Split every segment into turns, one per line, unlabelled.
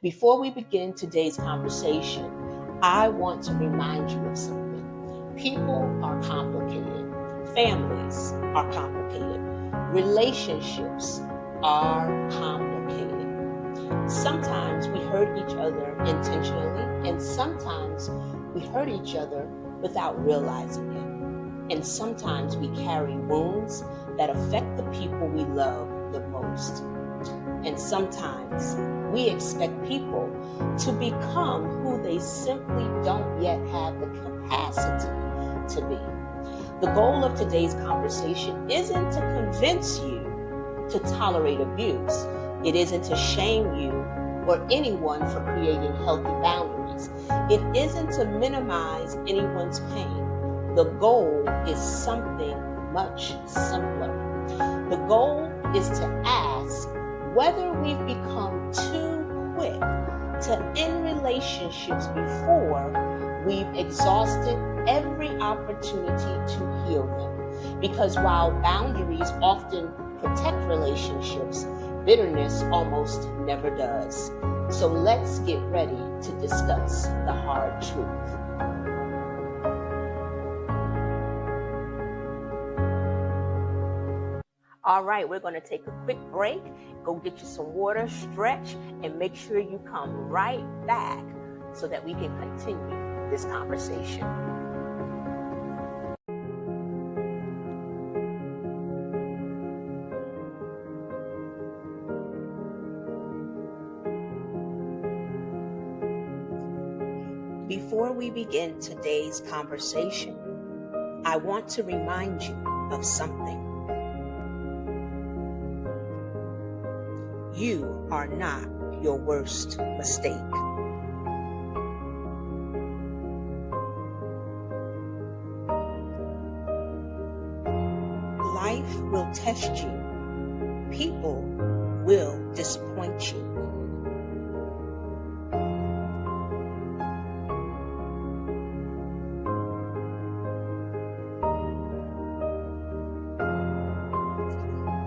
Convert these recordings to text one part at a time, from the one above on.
Before we begin today's conversation, I want to remind you of something. People are complicated. Families are complicated. Relationships are complicated. Sometimes we hurt each other intentionally, and sometimes we hurt each other without realizing it. And sometimes we carry wounds that affect the people we love the most. And sometimes we expect people to become who they simply don't yet have the capacity to be. The goal of today's conversation isn't to convince you to tolerate abuse. It isn't to shame you or anyone for creating healthy boundaries. It isn't to minimize anyone's pain. The goal is something much simpler. The goal is to ask whether we've become too quick to end relationships before we've exhausted every opportunity to heal them. Because while boundaries often protect relationships, bitterness almost never does. So let's get ready to discuss the hard truth. All right, we're going to take a quick break, go get you some water, stretch, and make sure you come right back so that we can continue this conversation. Before we begin today's conversation, I want to remind you of something. You are not your worst mistake. Life will test you. People will disappoint you.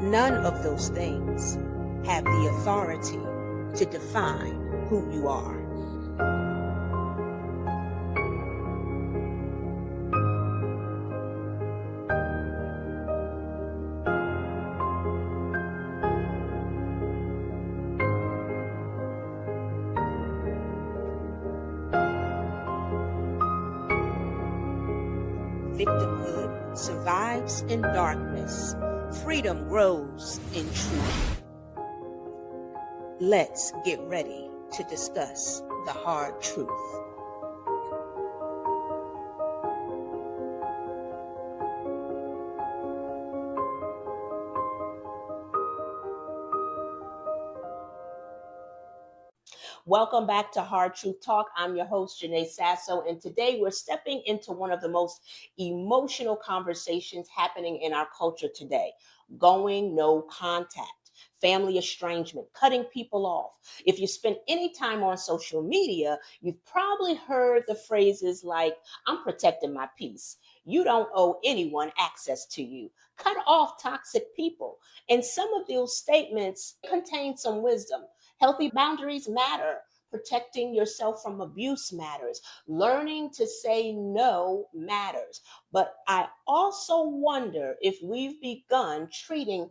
None of those things have the authority to define who you are. Victimhood survives in darkness. Freedom grows in truth. Let's get ready to discuss the hard truth. Welcome back to Hard Truth Talk. I'm your host, Janae Sasso, and today we're stepping into one of the most emotional conversations happening in our culture today: going no contact. Family estrangement, cutting people off. If you spend any time on social media, you've probably heard the phrases like, I'm protecting my peace. You don't owe anyone access to you. Cut off toxic people. And some of those statements contain some wisdom. Healthy boundaries matter. Protecting yourself from abuse matters. Learning to say no matters. But I also wonder if we've begun treating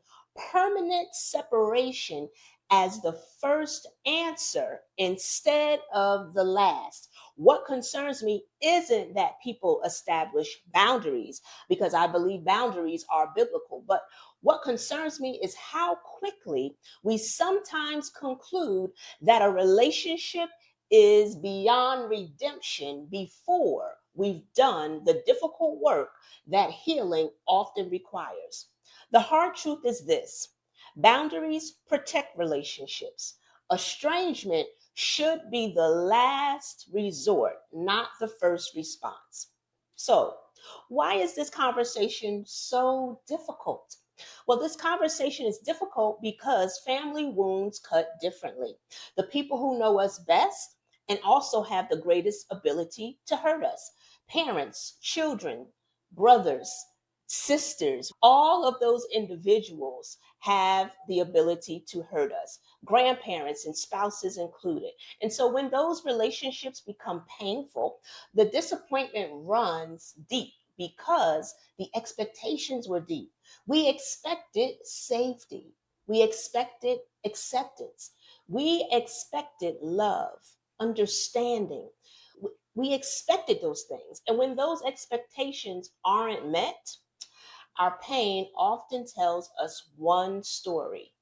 permanent separation as the first answer instead of the last. What concerns me isn't that people establish boundaries, because I believe boundaries are biblical, but what concerns me is how quickly we sometimes conclude that a relationship is beyond redemption before we've done the difficult work that healing often requires. The hard truth is this: boundaries protect relationships. Estrangement should be the last resort, not the first response. So, why is this conversation so difficult? Well, this conversation is difficult because family wounds cut differently. The people who know us best and also have the greatest ability to hurt us: parents, children, brothers, sisters, all of those individuals have the ability to hurt us, grandparents and spouses included. And so when those relationships become painful, the disappointment runs deep because the expectations were deep. We expected safety, we expected acceptance, we expected love, understanding. We expected those things. And when those expectations aren't met, our pain often tells us one story: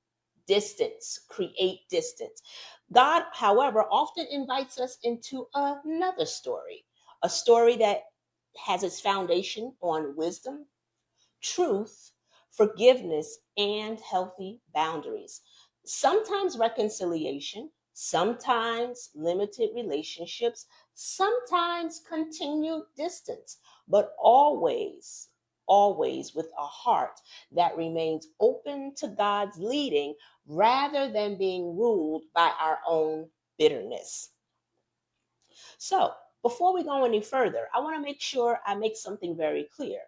distance, create distance. God, however, often invites us into another story, a story that has its foundation on wisdom, truth, forgiveness, and healthy boundaries. Sometimes reconciliation, sometimes limited relationships, sometimes continued distance, but always with a heart that remains open to God's leading rather than being ruled by our own bitterness. So, before we go any further, I want to make sure I make something very clear.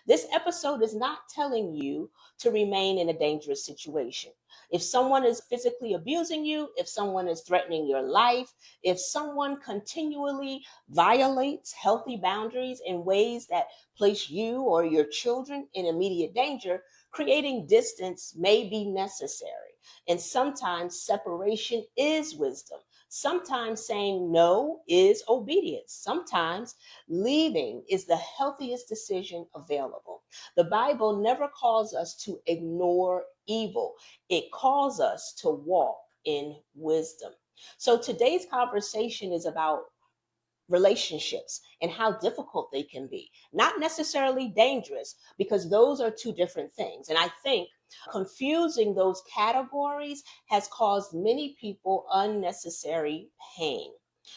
This episode is not telling you to remain in a dangerous situation. If someone is physically abusing you, if someone is threatening your life, if someone continually violates healthy boundaries in ways that place you or your children in immediate danger, creating distance may be necessary. And sometimes separation is wisdom. Sometimes saying no is obedience. Sometimes leaving is the healthiest decision available. The Bible never calls us to ignore evil, it calls us to walk in wisdom. So today's conversation is about relationships and how difficult they can be, not necessarily dangerous, because those are two different things. And I think confusing those categories has caused many people unnecessary pain.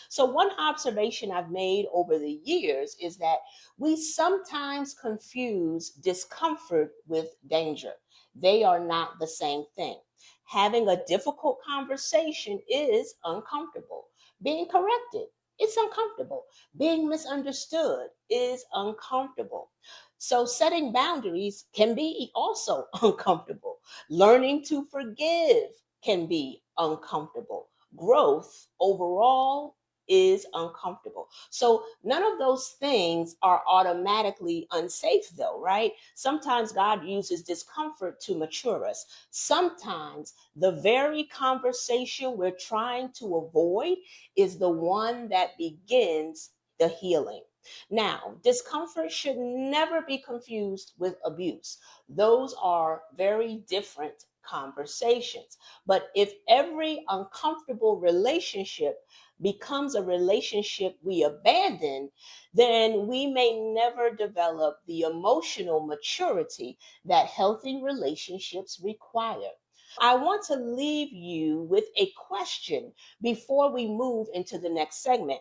So, one observation I've made over the years is that we sometimes confuse discomfort with danger. They are not the same thing. Having a difficult conversation is uncomfortable. Being corrected, it's uncomfortable. Being misunderstood is uncomfortable. So, setting boundaries can be also uncomfortable. Learning to forgive can be uncomfortable. Growth overall is uncomfortable. So, none of those things are automatically unsafe, though, right? Sometimes God uses discomfort to mature us. Sometimes the very conversation we're trying to avoid is the one that begins the healing. Now, discomfort should never be confused with abuse. Those are very different conversations. But if every uncomfortable relationship becomes a relationship we abandon, then we may never develop the emotional maturity that healthy relationships require. I want to leave you with a question before we move into the next segment.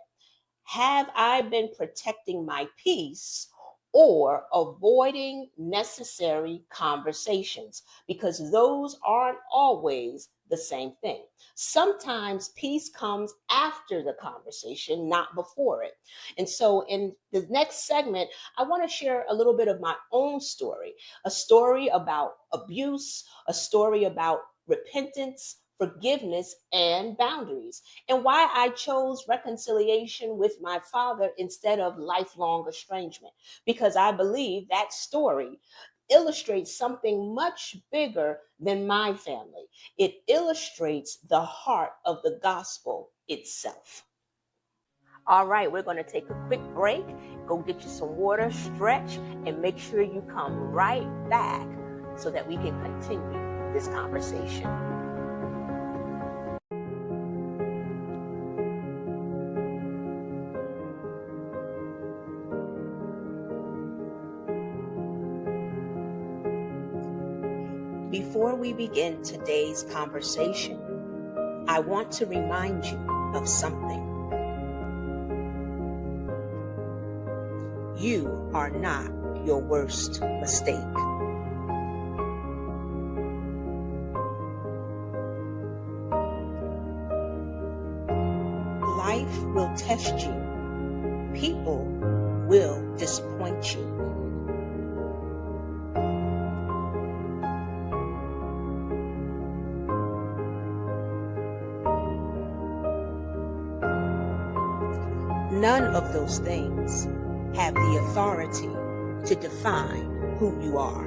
Have I been protecting my peace or avoiding necessary conversations? Because those aren't always the same thing. Sometimes peace comes after the conversation, not before it. And so in the next segment, I want to share a little bit of my own story, a story about abuse, a story about repentance, forgiveness, and boundaries, and why I chose reconciliation with my father instead of lifelong estrangement. Because I believe that story illustrates something much bigger than my family. It illustrates the heart of the gospel itself. All right, we're going to take a quick break, go get you some water, stretch, and make sure you come right back so that we can continue this conversation. Before we begin today's conversation, I want to remind you of something. You are not your worst mistake. Life will test you. People will disappoint you. None of those things have the authority to define who you are.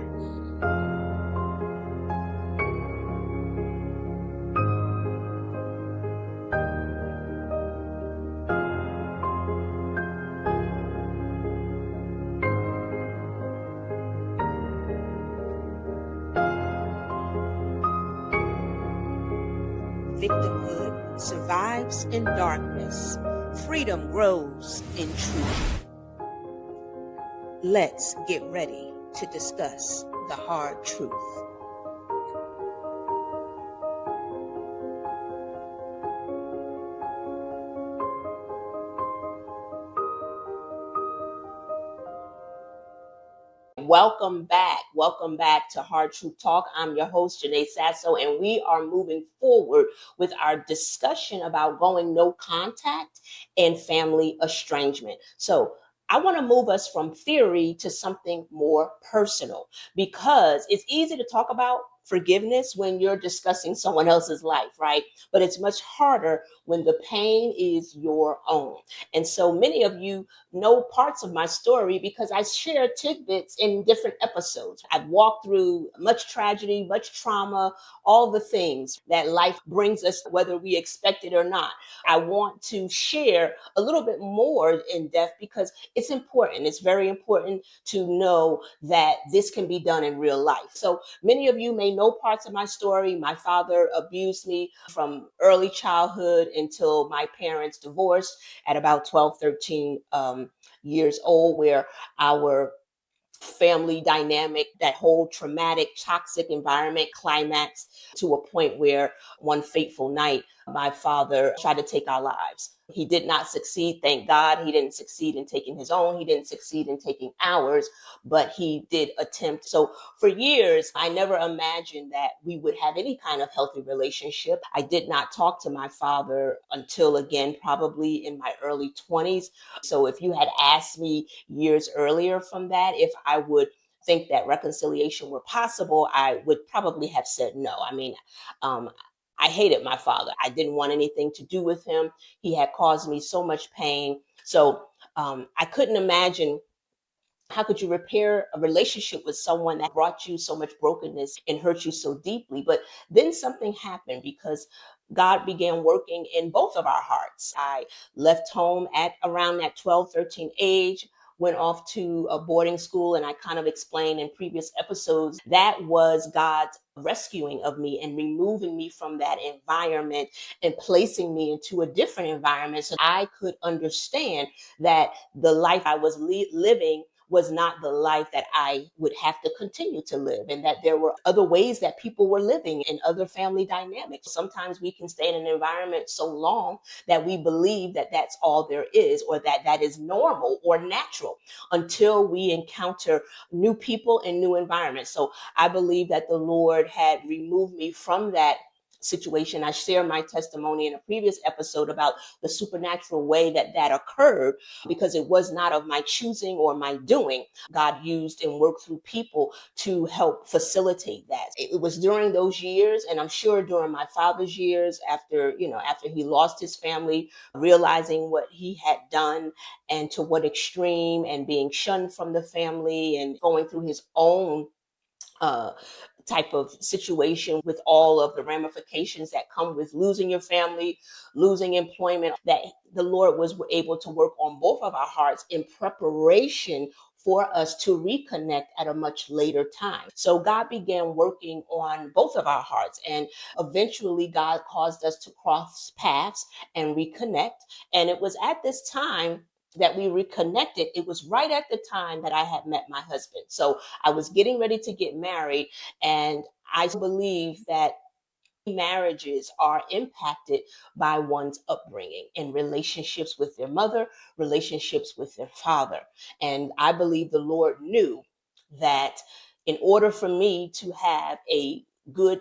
Victimhood survives in darkness. Freedom grows in truth. Let's get ready to discuss the hard truth. Welcome back. Welcome back to Hard Truth Talk. I'm your host, Janae Sasso, and we are moving forward with our discussion about going no contact and family estrangement. So, I want to move us from theory to something more personal because it's easy to talk about forgiveness when you're discussing someone else's life, right? But it's much harder when the pain is your own. And so many of you know parts of my story because I share tidbits in different episodes. I've walked through much tragedy, much trauma, all the things that life brings us, whether we expect it or not. I want to share a little bit more in depth because it's important. It's very important to know that this can be done in real life. So many of you may know parts of my story. My father abused me from early childhood until my parents divorced at about 12, 13 years old, where our family dynamic, that whole traumatic, toxic environment climaxed to a point where one fateful night, my father tried to take our lives. He did not succeed, thank God. He didn't succeed in taking his own. He didn't succeed in taking ours, but he did attempt. So for years, I never imagined that we would have any kind of healthy relationship. I did not talk to my father until, again, probably in my early 20s. So if you had asked me years earlier from that, if I would think that reconciliation were possible, I would probably have said no. I mean, um, I hated my father. I didn't want anything to do with him. He had caused me so much pain. So I couldn't imagine how could you repair a relationship with someone that brought you so much brokenness and hurt you so deeply? But then something happened because God began working in both of our hearts. I left home at around that 12, 13 age, went off to a boarding school, and I kind of explained in previous episodes that was God's rescuing of me and removing me from that environment and placing me into a different environment so I could understand that the life I was living was not the life that I would have to continue to live, and that there were other ways that people were living in other family dynamics. Sometimes we can stay in an environment so long that we believe that that's all there is, or that that is normal or natural until we encounter new people and new environments. So I believe that the Lord had removed me from that situation. I share my testimony in a previous episode about the supernatural way that that occurred because it was not of my choosing or my doing. God used and worked through people to help facilitate that. It was during those years, and I'm sure during my father's years, after, after he lost his family, realizing what he had done and to what extreme, and being shunned from the family and going through his own uh, type of situation with all of the ramifications that come with losing your family, losing employment, that the Lord was able to work on both of our hearts in preparation for us to reconnect at a much later time. So God began working on both of our hearts, and eventually God caused us to cross paths and reconnect. And it was at this time that we reconnected. It was right at the time that I had met my husband. So I was getting ready to get married, and I believe that marriages are impacted by one's upbringing and relationships with their mother, relationships with their father. And I believe the Lord knew that in order for me to have a good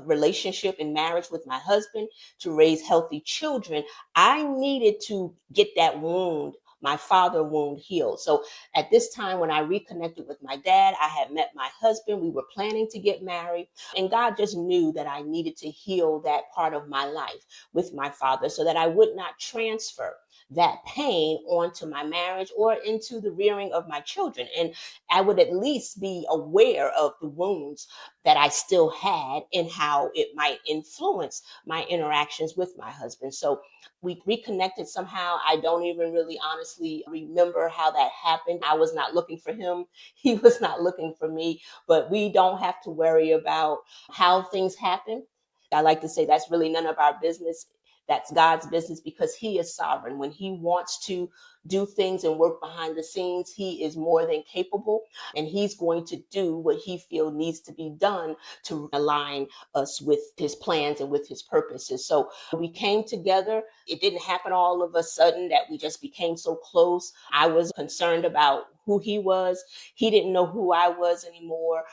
relationship and marriage with my husband, to raise healthy children, I needed to get that wound my father wound healed. So at this time, when I reconnected with my dad, I had met my husband. We were planning to get married. And God just knew that I needed to heal that part of my life with my father so that I would not transfer that pain onto my marriage or into the rearing of my children. And I would at least be aware of the wounds that I still had and how it might influence my interactions with my husband. So we reconnected somehow. I don't even really honestly remember how that happened. I was not looking for him. He was not looking for me, but we don't have to worry about how things happen. I like to say that's really none of our business. That's God's business because He is sovereign. When He wants to do things and work behind the scenes, He is more than capable, and He's going to do what He feels needs to be done to align us with His plans and with His purposes. So we came together. It didn't happen all of a sudden that we just became so close. I was concerned about who he was. He didn't know who I was anymore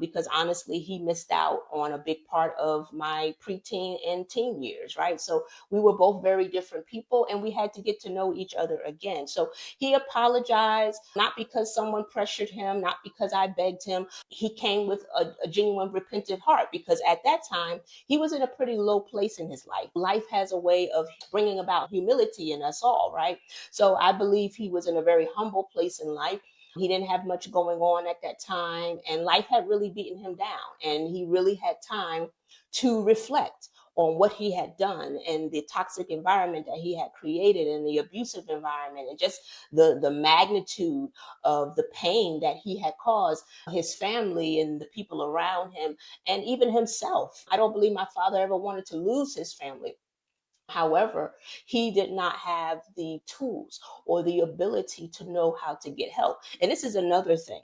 because honestly, he missed out on a big part of my preteen and teen years, right? So we were both very different people and we had to get to know each other again. So he apologized, not because someone pressured him, not because I begged him. He came with a genuine repentant heart because at that time, he was in a pretty low place in his life. Life has a way of bringing about humility in us all, right? So I believe he was in a very humble place in life. He didn't have much going on at that time, and life had really beaten him down. And he really had time to reflect on what he had done and the toxic environment that he had created and the abusive environment and just the magnitude of the pain that he had caused his family and the people around him and even himself. I don't believe my father ever wanted to lose his family. However, he did not have the tools or the ability to know how to get help. And this is another thing.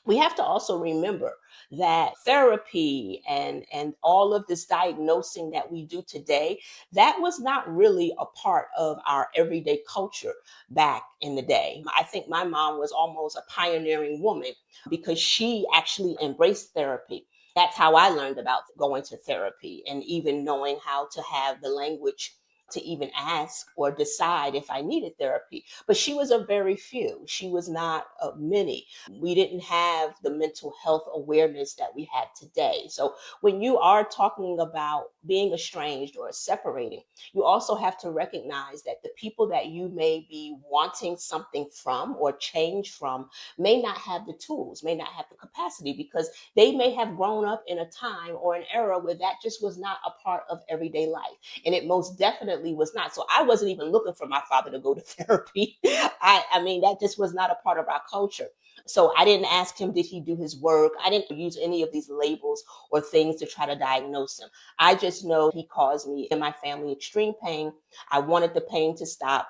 We have to also remember that therapy and all of this diagnosing that we do today, that was not really a part of our everyday culture back in the day. I think my mom was almost a pioneering woman because she actually embraced therapy. That's how I learned about going to therapy and even knowing how to have the language to even ask or decide if I needed therapy. But she was a very few. She was not a many. We didn't have the mental health awareness that we have today. So when you are talking about being estranged or separating, you also have to recognize that the people that you may be wanting something from or change from may not have the tools, may not have the capacity because they may have grown up in a time or an era where that just was not a part of everyday life. And it most definitely was not. So I wasn't even looking for my father to go to therapy. I mean, that just was not a part of our culture. So I didn't ask him, did he do his work? I didn't use any of these labels or things to try to diagnose him. I just know he caused me and my family extreme pain. I wanted the pain to stop.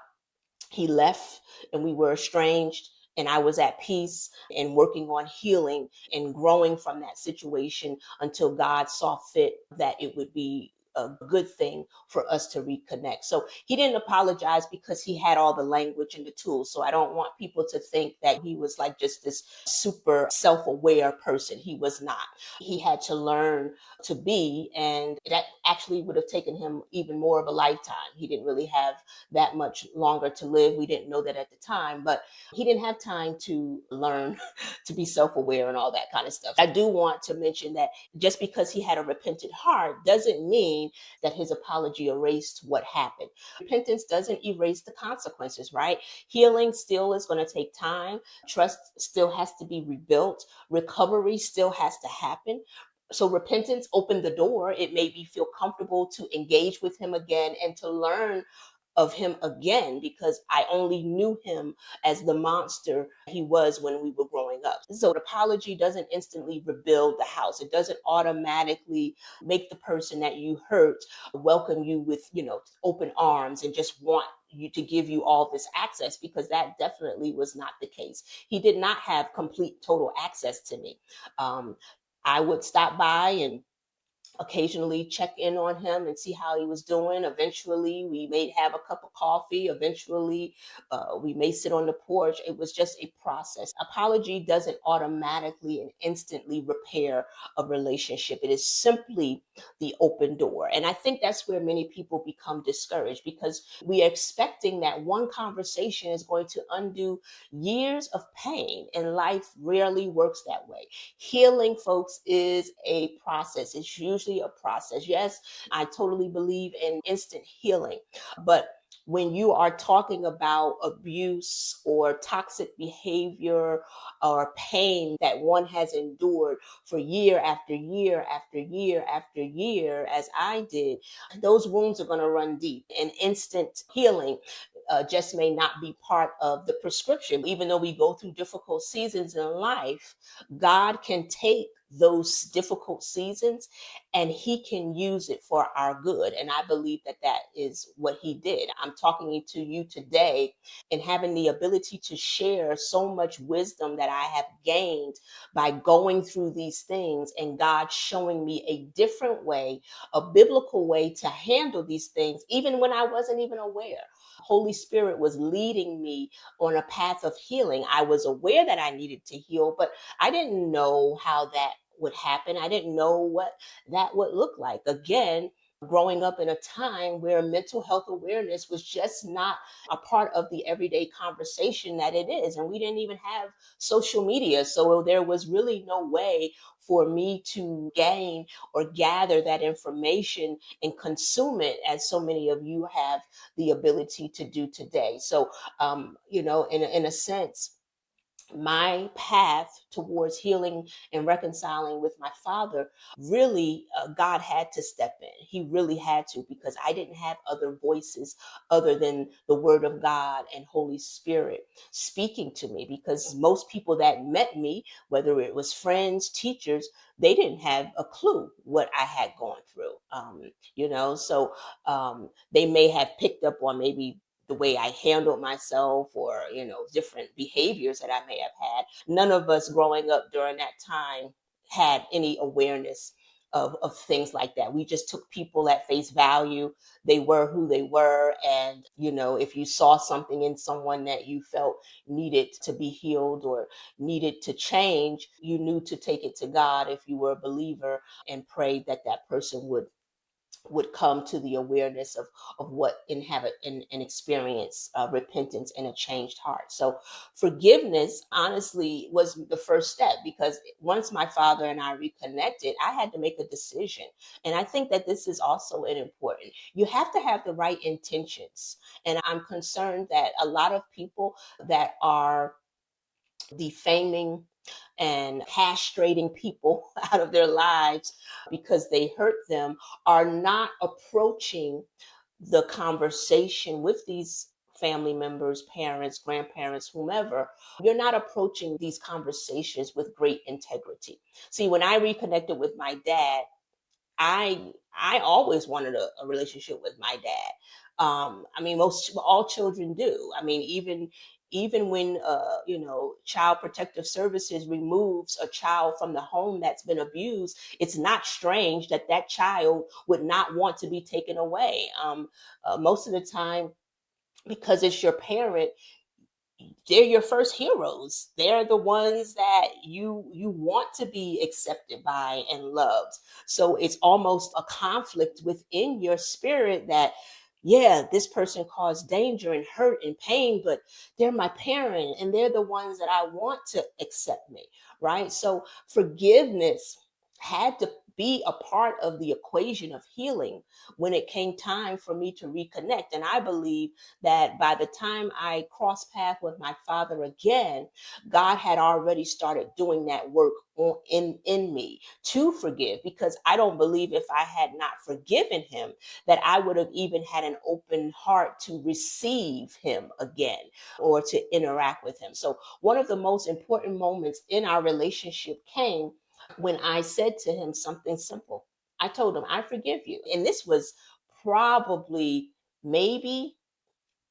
He left and we were estranged and I was at peace and working on healing and growing from that situation until God saw fit that it would be a good thing for us to reconnect. So he didn't apologize because he had all the language and the tools. So I don't want people to think that he was like just this super self-aware person. He was not. He had to learn to be, and that actually would have taken him even more of a lifetime. He didn't really have that much longer to live. We didn't know that at the time, but he didn't have time to learn to be self-aware and all that kind of stuff. I do want to mention that just because he had a repentant heart doesn't mean that his apology erased what happened. Repentance doesn't erase the consequences, right? Healing still is going to take time. Trust still has to be rebuilt. Recovery still has to happen. So repentance opened the door. It made me feel comfortable to engage with him again and to learn of him again because I only knew him as the monster he was when we were growing up. So an apology doesn't instantly rebuild the house. It doesn't automatically make the person that you hurt welcome you with, open arms and just want you to give you all this access because that definitely was not the case. He did not have complete total access to me. I would stop by and occasionally check in on him and see how he was doing. Eventually, we may have a cup of coffee. Eventually, we may sit on the porch. It was just a process. Apology doesn't automatically and instantly repair a relationship. It is simply the open door. And I think that's where many people become discouraged, because we are expecting that one conversation is going to undo years of pain, and life rarely works that way. Healing, folks, is a process. It's usually a process. Yes, I totally believe in instant healing, but when you are talking about abuse or toxic behavior or pain that one has endured for year after year after year after year, as I did, those wounds are going to run deep. And instant healing just may not be part of the prescription. Even though we go through difficult seasons in life, God can take those difficult seasons and he can use it for our good. And I believe that that is what he did. I'm talking to you today and having the ability to share so much wisdom that I have gained by going through these things, and God showing me a different way, a biblical way to handle these things, even when I wasn't even aware. Holy Spirit was leading me on a path of healing. I was aware that I needed to heal, but I didn't know how that would happen. I didn't know what that would look like. Again, growing up in a time where mental health awareness was just not a part of the everyday conversation that it is. And we didn't even have social media. So there was really no way for me to gain or gather that information and consume it as so many of you have the ability to do today. So, in a sense, my path towards healing and reconciling with my father, really, God had to step in. He really had to, because I didn't have other voices other than the word of God and Holy Spirit speaking to me. Because most people that met me, whether it was friends, teachers, they didn't have a clue what I had gone through. So they may have picked up on maybe the way I handled myself, or, different behaviors that I may have had. None of us growing up during that time had any awareness of things like that. We just took people at face value. They were who they were. And, if you saw something in someone that you felt needed to be healed or needed to change, you knew to take it to God if you were a believer, and pray that that person would come to the awareness of what inhabit and experience repentance and a changed heart. So forgiveness, honestly, was the first step, because once my father and I reconnected, I had to make a decision. And I think that this is also an important. You have to have the right intentions. And I'm concerned that a lot of people that are defaming and castrating people out of their lives because they hurt them are not approaching the conversation with these family members, parents, grandparents, whomever. You're not approaching these conversations with great integrity. See, when I reconnected with my dad, I always wanted a relationship with my dad. I mean, most all children do. I mean, even when child protective services removes a child from the home that's been abused, it's not strange that that child would not want to be taken away. Most of the time, because it's your parent, they're your first heroes. They're the ones that you want to be accepted by and loved. So it's almost a conflict within your spirit that, yeah, this person caused danger and hurt and pain, but they're my parent and they're the ones that I want to accept me, right? So forgiveness had to be a part of the equation of healing when it came time for me to reconnect. And I believe that by the time I crossed paths with my father again, God had already started doing that work in me to forgive, because I don't believe if I had not forgiven him that I would have even had an open heart to receive him again or to interact with him. So one of the most important moments in our relationship came when I said to him something simple. I told him, I forgive you. And this was probably maybe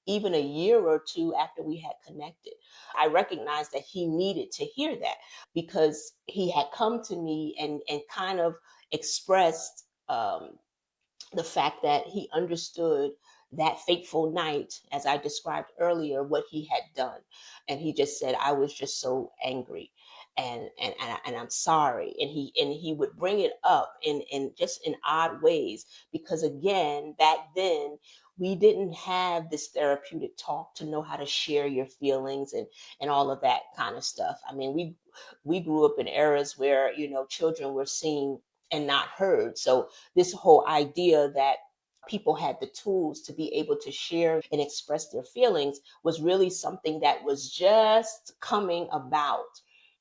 even a year or two after we had connected. I recognized that he needed to hear that, because he had come to me and kind of expressed um, the fact that he understood that fateful night, as I described earlier, what he had done. And he just said, I was just so angry. And I'm sorry. And he would bring it up in just in odd ways, because again, back then we didn't have this therapeutic talk to know how to share your feelings and all of that kind of stuff. I mean, we grew up in eras where, children were seen and not heard. So this whole idea that people had the tools to be able to share and express their feelings was really something that was just coming about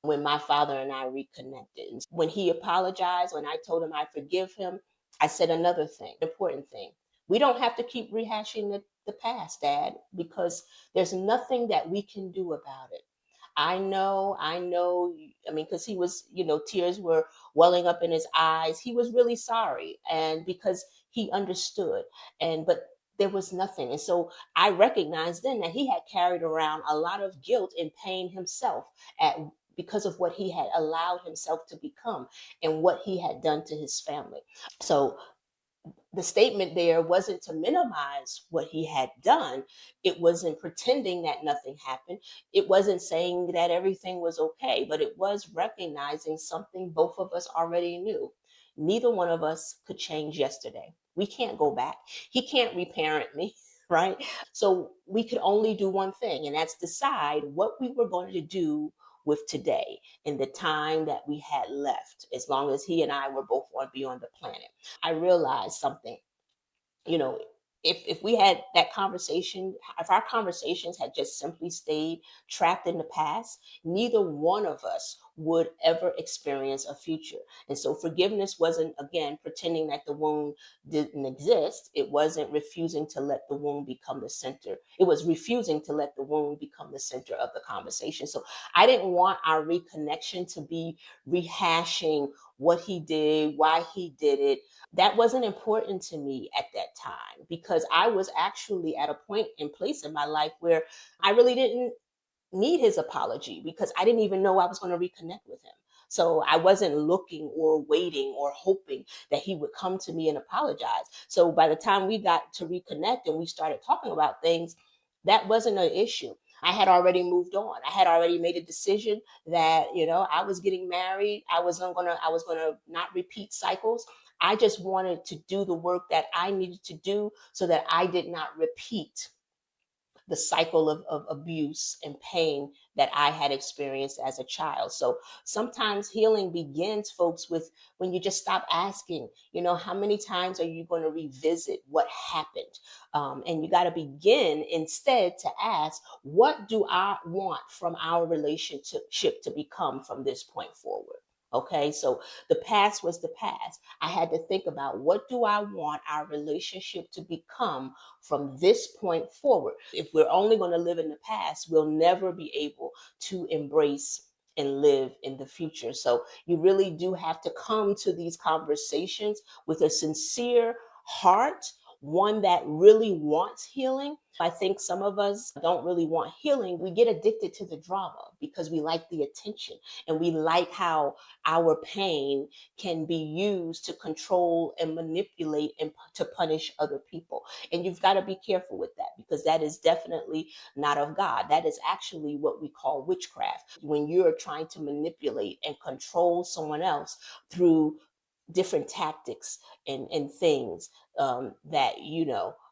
when my father and I reconnected. And when he apologized, when I told him I forgive him, I said another thing, important thing. We don't have to keep rehashing the past, Dad, because there's nothing that we can do about it. I know. I mean, because he was, tears were welling up in his eyes. He was really sorry, and because he understood, but there was nothing. And so I recognized then that he had carried around a lot of guilt and pain himself at because of what he had allowed himself to become and what he had done to his family. So the statement there wasn't to minimize what he had done. It wasn't pretending that nothing happened. It wasn't saying that everything was okay, but it was recognizing something both of us already knew. Neither one of us could change yesterday. We can't go back. He can't reparent me, right? So we could only do one thing, and that's decide what we were going to do with today and the time that we had left, as long as he and I were both going to be on the planet. I realized something, you know, if we had that conversation, if our conversations had just simply stayed trapped in the past, neither one of us would ever experience a future. And so forgiveness wasn't, again, pretending that the wound didn't exist. It wasn't refusing to let the wound become the center. It was refusing to let the wound become the center of the conversation. So I didn't want our reconnection to be rehashing what he did, why he did it. That wasn't important to me at that time, because I was actually at a point and place in my life where I really didn't need his apology, because I didn't even know I was going to reconnect with him. So I wasn't looking or waiting or hoping that he would come to me and apologize. So by the time we got to reconnect and we started talking about things, that wasn't an issue. I had already moved on. I had already made a decision that, I was getting married. I was gonna not repeat cycles. I just wanted to do the work that I needed to do so that I did not repeat the cycle of abuse and pain that I had experienced as a child. So sometimes healing begins, folks, with when you just stop asking, how many times are you going to revisit what happened? And you got to begin instead to ask, what do I want from our relationship to become from this point forward? Okay, so the past was the past. I had to think about, what do I want our relationship to become from this point forward? If we're only going to live in the past, we'll never be able to embrace and live in the future. So you really do have to come to these conversations with a sincere heart, one that really wants healing. I think some of us don't really want healing. We get addicted to the drama because we like the attention, and we like how our pain can be used to control and manipulate and to punish other people. And you've got to be careful with that, because that is definitely not of God. That is actually what we call witchcraft. When you're trying to manipulate and control someone else through different tactics and things that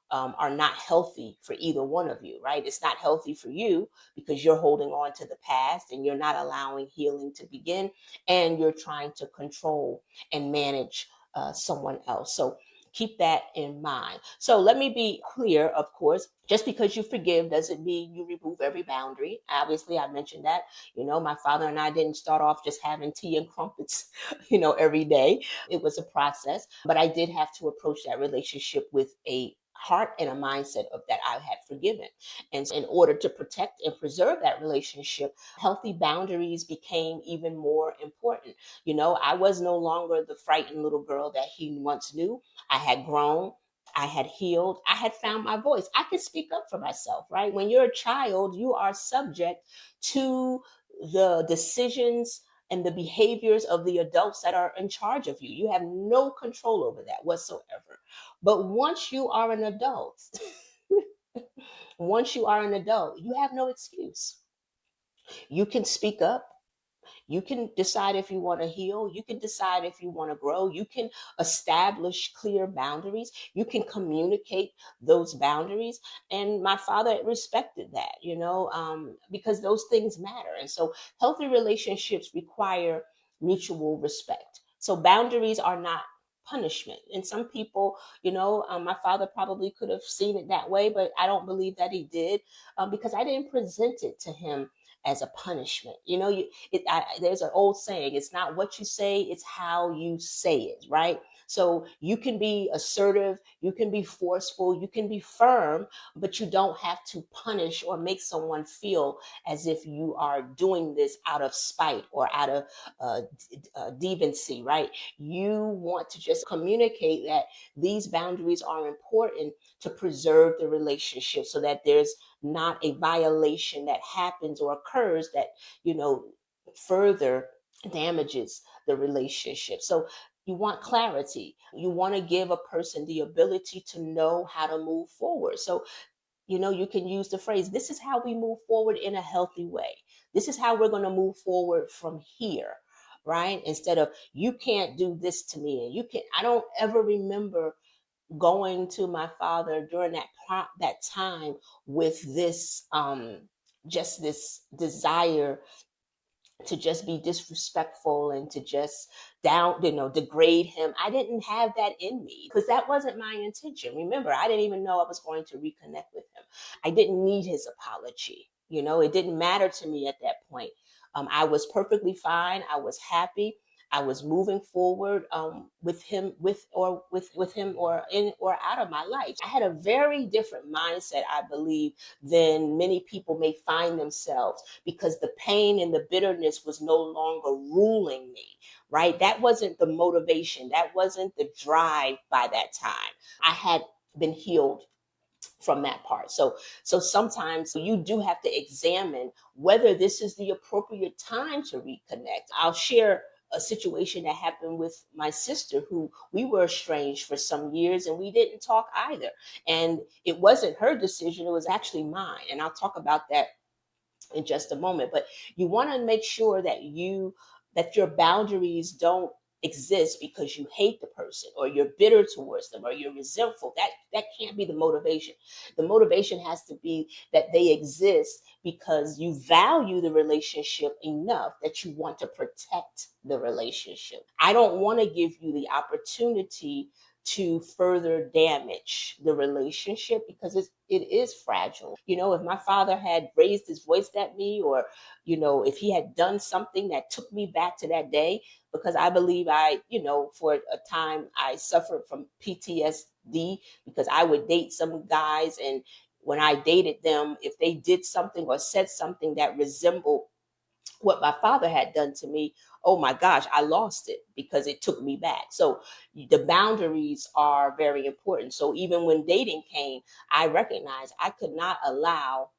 are not healthy for either one of you, right? It's not healthy for you because you're holding on to the past and you're not allowing healing to begin, and you're trying to control and manage someone else. So keep that in mind. So let me be clear, of course, just because you forgive doesn't mean you remove every boundary. Obviously, I mentioned that. My father and I didn't start off just having tea and crumpets, every day. It was a process, but I did have to approach that relationship with a heart and a mindset of that I had forgiven. And in order to protect and preserve that relationship, healthy boundaries became even more important. I was no longer the frightened little girl that he once knew. I had grown. I had healed. I had found my voice. I could speak up for myself, right? When you're a child, you are subject to the decisions and the behaviors of the adults that are in charge of you. You have no control over that whatsoever. But once you are an adult, once you are an adult, you have no excuse. You can speak up. You can decide if you want to heal. You can decide if you want to grow. You can establish clear boundaries. You can communicate those boundaries. And my father respected that, because those things matter. And so healthy relationships require mutual respect. So boundaries are not punishment. And some people, my father probably could have seen it that way, but I don't believe that he did, because I didn't present it to him as a punishment. There's an old saying, it's not what you say, it's how you say it, right? So you can be assertive, you can be forceful, you can be firm, but you don't have to punish or make someone feel as if you are doing this out of spite or out of deviancy, right? You want to just communicate that these boundaries are important to preserve the relationship so that there's not a violation that happens or occurs that, further damages the relationship. So you want clarity. You want to give a person the ability to know how to move forward. So, you can use the phrase, this is how we move forward in a healthy way. This is how we're going to move forward from here, right? Instead of, you can't do this to me. And I don't ever remember going to my father during that time with this just this desire to just be disrespectful and to just degrade him. I didn't have that in me because that wasn't my intention. Remember, I didn't even know I was going to reconnect with him. I didn't need his apology. It didn't matter to me at that point. I was perfectly fine. I was happy. I was moving forward with him, with him, or in or out of my life. I had a very different mindset, I believe, than many people may find themselves, because the pain and the bitterness was no longer ruling me, right? That wasn't the motivation. That wasn't the drive by that time. I had been healed from that part. So sometimes you do have to examine whether this is the appropriate time to reconnect. I'll share a situation that happened with my sister, who we were estranged for some years and we didn't talk either. And it wasn't her decision, it was actually mine. And I'll talk about that in just a moment. But you want to make sure that your boundaries don't exist because you hate the person or you're bitter towards them or you're resentful. That can't be the motivation. The motivation has to be that they exist because you value the relationship enough that you want to protect the relationship. I don't want to give you the opportunity to further damage the relationship because it is fragile. If my father had raised his voice at me, or if he had done something that took me back to that day, because I believe for a time I suffered from PTSD, because I would date some guys, and when I dated them, if they did something or said something that resembled what my father had done to me, oh my gosh, I lost it because it took me back. So the boundaries are very important. So even when dating came, I recognized I could not allow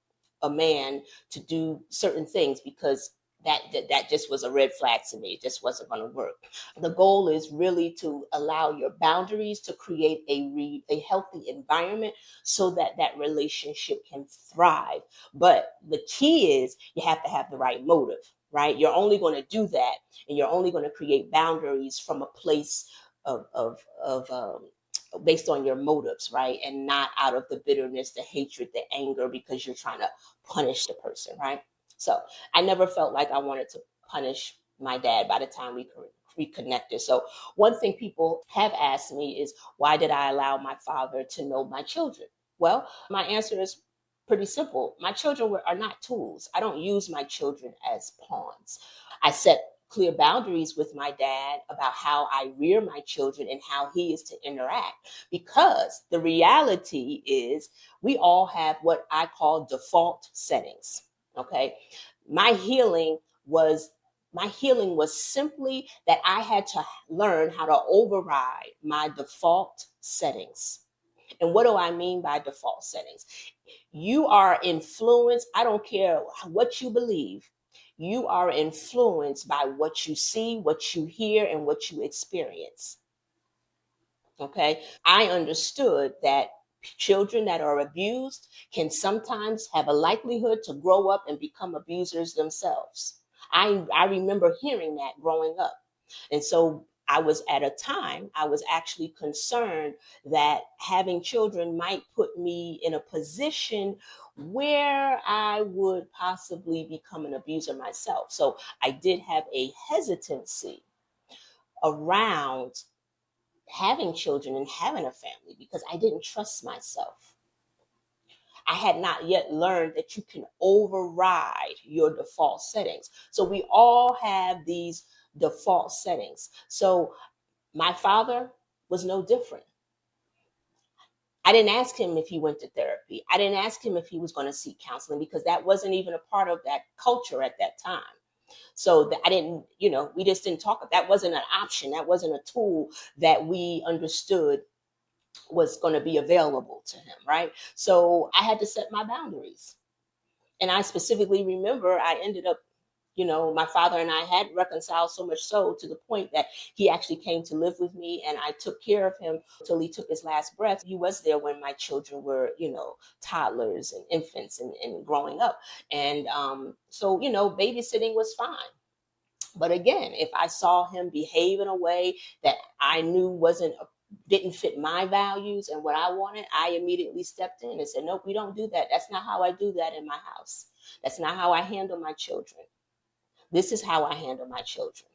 a man to do certain things because that just was a red flag to me. It just wasn't going to work. The goal is really to allow your boundaries to create a healthy environment so that that relationship can thrive. But the key is you have to have the right motive, right? You're only going to do that, and you're only going to create boundaries from a place of based on your motives, right? And not out of the bitterness, the hatred, the anger, because you're trying to punish the person, right? So I never felt like I wanted to punish my dad by the time we reconnected. So one thing people have asked me is, why did I allow my father to know my children? Well, my answer is pretty simple. My children are not tools. I don't use my children as pawns. I set clear boundaries with my dad about how I rear my children and how he is to interact, because the reality is we all have what I call default settings. Okay. My healing was simply that I had to learn how to override my default settings. And what do I mean by default settings? You are influenced. I don't care what you believe. You are influenced by what you see, what you hear, and what you experience. Okay. I understood that children that are abused can sometimes have a likelihood to grow up and become abusers themselves. I remember hearing that growing up. And so I was at a time, I was actually concerned that having children might put me in a position where I would possibly become an abuser myself. So I did have a hesitancy around having children and having a family because I didn't trust myself. I had not yet learned that you can override your default settings. So we all have these default settings. So my father was no different. I didn't ask him if he went to therapy. I didn't ask him if he was going to seek counseling because that wasn't even a part of that culture at that time. So that I didn't, we just didn't talk. That wasn't an option. That wasn't a tool that we understood was going to be available to him, right? So I had to set my boundaries. And I specifically remember I ended up, my father and I had reconciled so much so to the point that he actually came to live with me and I took care of him till he took his last breath. He was there when my children were, toddlers and infants and growing up. And so, babysitting was fine. But again, if I saw him behave in a way that I knew didn't fit my values and what I wanted, I immediately stepped in and said, "Nope, we don't do that. That's not how I do that in my house. That's not how I handle my children. This is how I handle my children."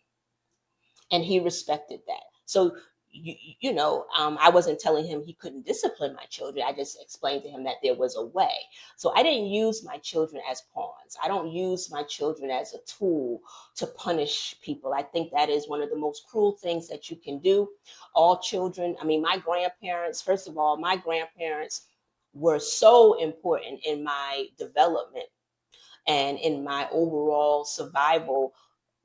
And he respected that. So I wasn't telling him he couldn't discipline my children. I just explained to him that there was a way. So I didn't use my children as pawns. I don't use my children as a tool to punish people. I think that is one of the most cruel things that you can do. All children, I mean, my grandparents, first of all, my grandparents were so important in my development and in my overall survival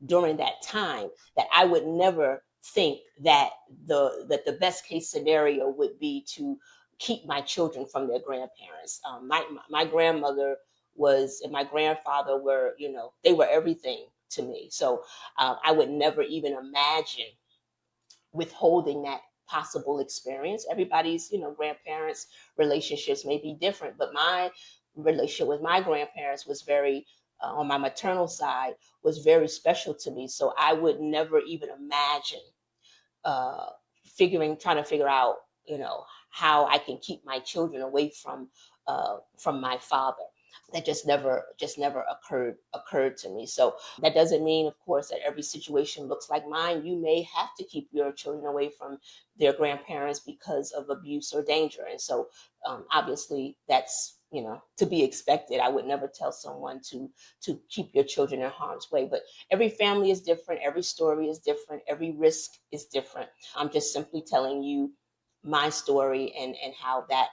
during that time, that I would never think that the best case scenario would be to keep my children from their grandparents. My grandmother was and my grandfather were, they were everything to me. So I would never even imagine withholding that possible experience. Everybody's, grandparents relationships may be different, but my relationship with my grandparents was very on my maternal side was very special to me. So I would never even imagine uh trying to figure out, how I can keep my children away from my father. That just never occurred to me. So that doesn't mean, of course, that every situation looks like mine. You may have to keep your children away from their grandparents because of abuse or danger. And so obviously that's, to be expected. I would never tell someone to keep your children in harm's way. But every family is different, every story is different, every risk is different. I'm just simply telling you my story and how that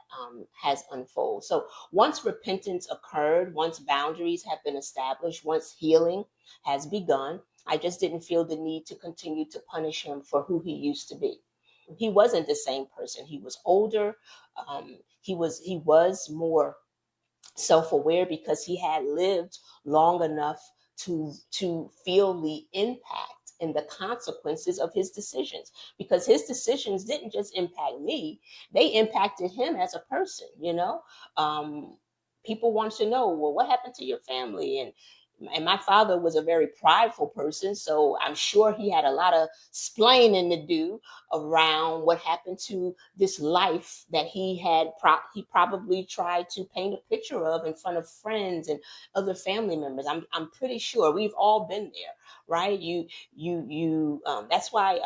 has unfolded. So once repentance occurred, once boundaries have been established, once healing has begun, I just didn't feel the need to continue to punish him for who he used to be. He wasn't the same person. He was older. He was more self-aware because he had lived long enough to feel the impact and the consequences of his decisions, because his decisions didn't just impact me, they impacted him as a person. um, People want to know, well, what happened to your family? And my father was a very prideful person, so I'm sure he had a lot of splaining to do around what happened to this life that he probably tried to paint a picture of in front of friends and other family members. I'm pretty sure we've all been there, right? That's why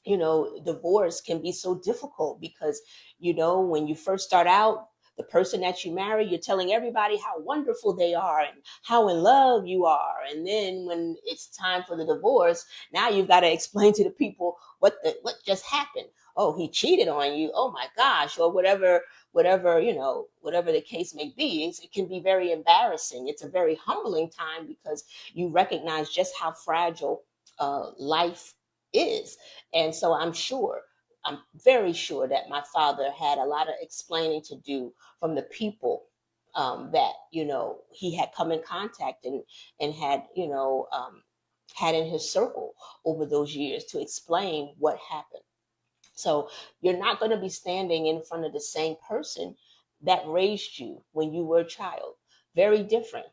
divorce can be so difficult because, when you first start out, the person that you marry, you're telling everybody how wonderful they are and how in love you are. And then when it's time for the divorce, now you've got to explain to the people what just happened. Oh, he cheated on you. Oh my gosh, or whatever the case may be. It can be very embarrassing. It's a very humbling time because you recognize just how fragile life is. And so I'm very sure that my father had a lot of explaining to do from the people that he had come in contact and had had in his circle over those years to explain what happened. So you're not going to be standing in front of the same person that raised you when you were a child. Very different.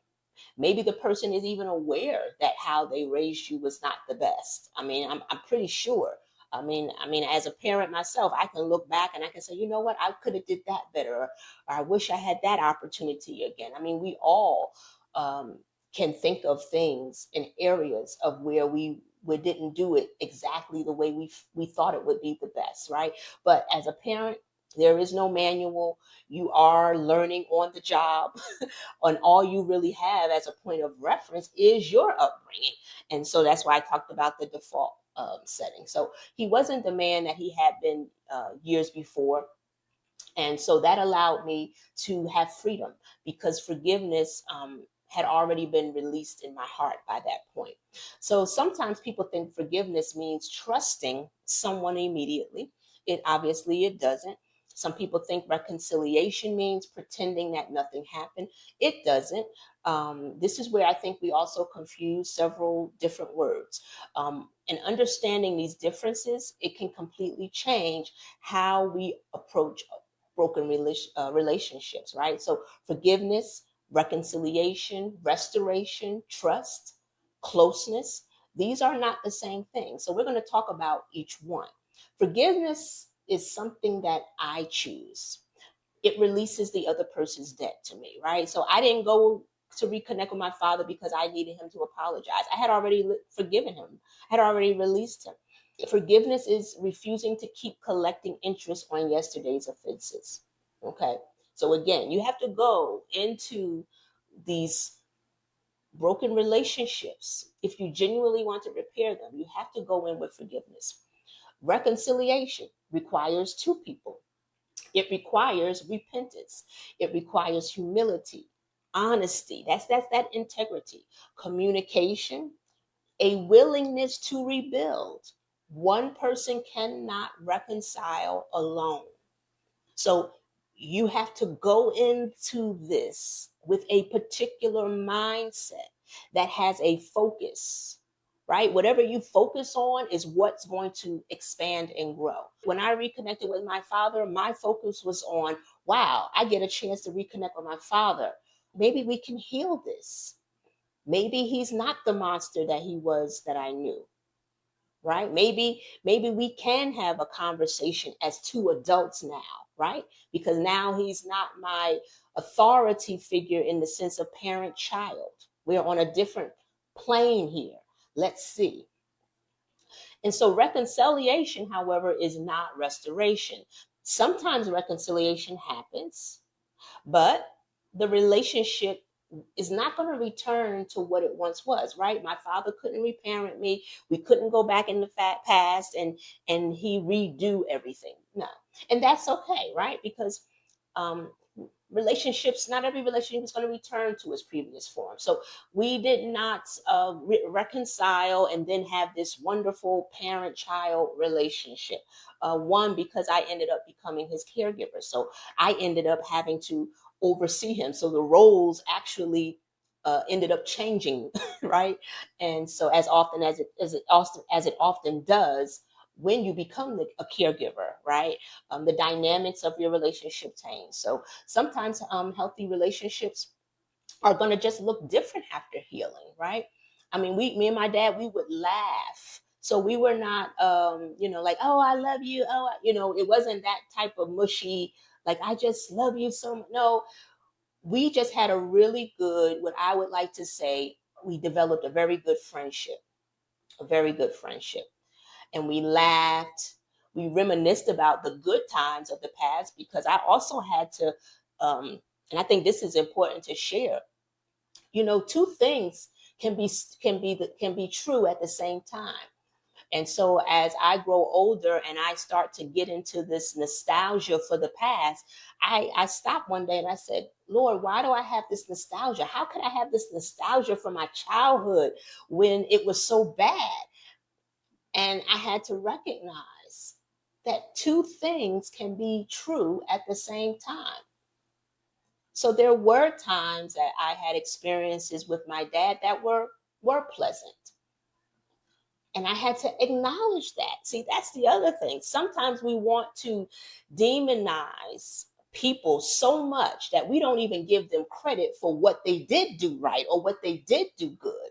Maybe the person is even aware that how they raised you was not the best. I'm pretty sure. As a parent myself, I can look back and I can say, you know what, I could have did that better, or I wish I had that opportunity again. We all um, can think of things in areas of where we didn't do it exactly the way we thought it would be the best, right? But as a parent, there is no manual. You are learning on the job. And all you really have as a point of reference is your upbringing. And so that's why I talked about the default setting. So he wasn't the man that he had been years before. And so that allowed me to have freedom because forgiveness had already been released in my heart by that point. So sometimes people think forgiveness means trusting someone immediately. It doesn't. Some people think reconciliation means pretending that nothing happened. It doesn't. This is where I think we also confuse several different words. And understanding these differences, it can completely change how we approach broken relationships, right? So forgiveness, reconciliation, restoration, trust, closeness, these are not the same thing. So we're going to talk about each one. Forgiveness is something that I choose. It releases the other person's debt to me, right? So I didn't go to reconnect with my father because I needed him to apologize. I had already forgiven him. I had already released him. Forgiveness is refusing to keep collecting interest on yesterday's offenses. Okay. So again, you have to go into these broken relationships. If you genuinely want to repair them, you have to go in with forgiveness. Reconciliation requires two people. It requires repentance. It requires humility, honesty. That's that integrity, communication, a willingness to rebuild. One person cannot reconcile alone. So you have to go into this with a particular mindset that has a focus, right? Whatever you focus on is what's going to expand and grow. When I reconnected with my father, my focus was on, wow, I get a chance to reconnect with my father. Maybe we can heal this. Maybe he's not the monster that he was that I knew, right? Maybe we can have a conversation as two adults now, right? Because now he's not my authority figure in the sense of parent child. We're on a different plane here. Let's see. And so reconciliation, however, is not restoration. Sometimes reconciliation happens, but the relationship is not going to return to what it once was, right? My father couldn't reparent me. We couldn't go back in the past and he redo everything. No. And that's okay, right? Because um relationships, not every relationship is going to return to its previous form. So we did not reconcile and then have this wonderful parent child relationship. One, because I ended up becoming his caregiver. So I ended up having to oversee him. So the roles actually ended up changing, right? And so as it often does, when you become a caregiver, right? The dynamics of your relationship change. So sometimes healthy relationships are going to just look different after healing, right? Me and my dad, we would laugh. So we were not, like, oh, I love you. Oh, it wasn't that type of mushy, like, I just love you so much. No, we just had a really good, what I would like to say, we developed a very good friendship, a very good friendship. And we laughed. We reminisced about the good times of the past because I also had to, and I think this is important to share. Two things can be true at the same time. And so as I grow older and I start to get into this nostalgia for the past, I stopped one day and I said, Lord, why do I have this nostalgia? How could I have this nostalgia from my childhood when it was so bad? And I had to recognize that two things can be true at the same time. So there were times that I had experiences with my dad that were pleasant. And I had to acknowledge that. See, that's the other thing. Sometimes we want to demonize people so much that we don't even give them credit for what they did do right or what they did do good.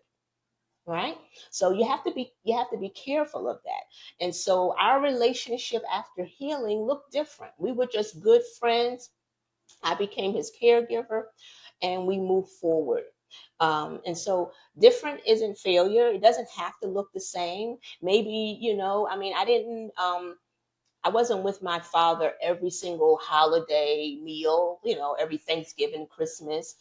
Right? So you have to be careful of that. And so our relationship after healing looked different. We were just good friends. I became his caregiver, and we moved forward. And so different isn't failure. It doesn't have to look the same. Maybe, I mean, I wasn't with my father every single holiday meal, every Thanksgiving, Christmas.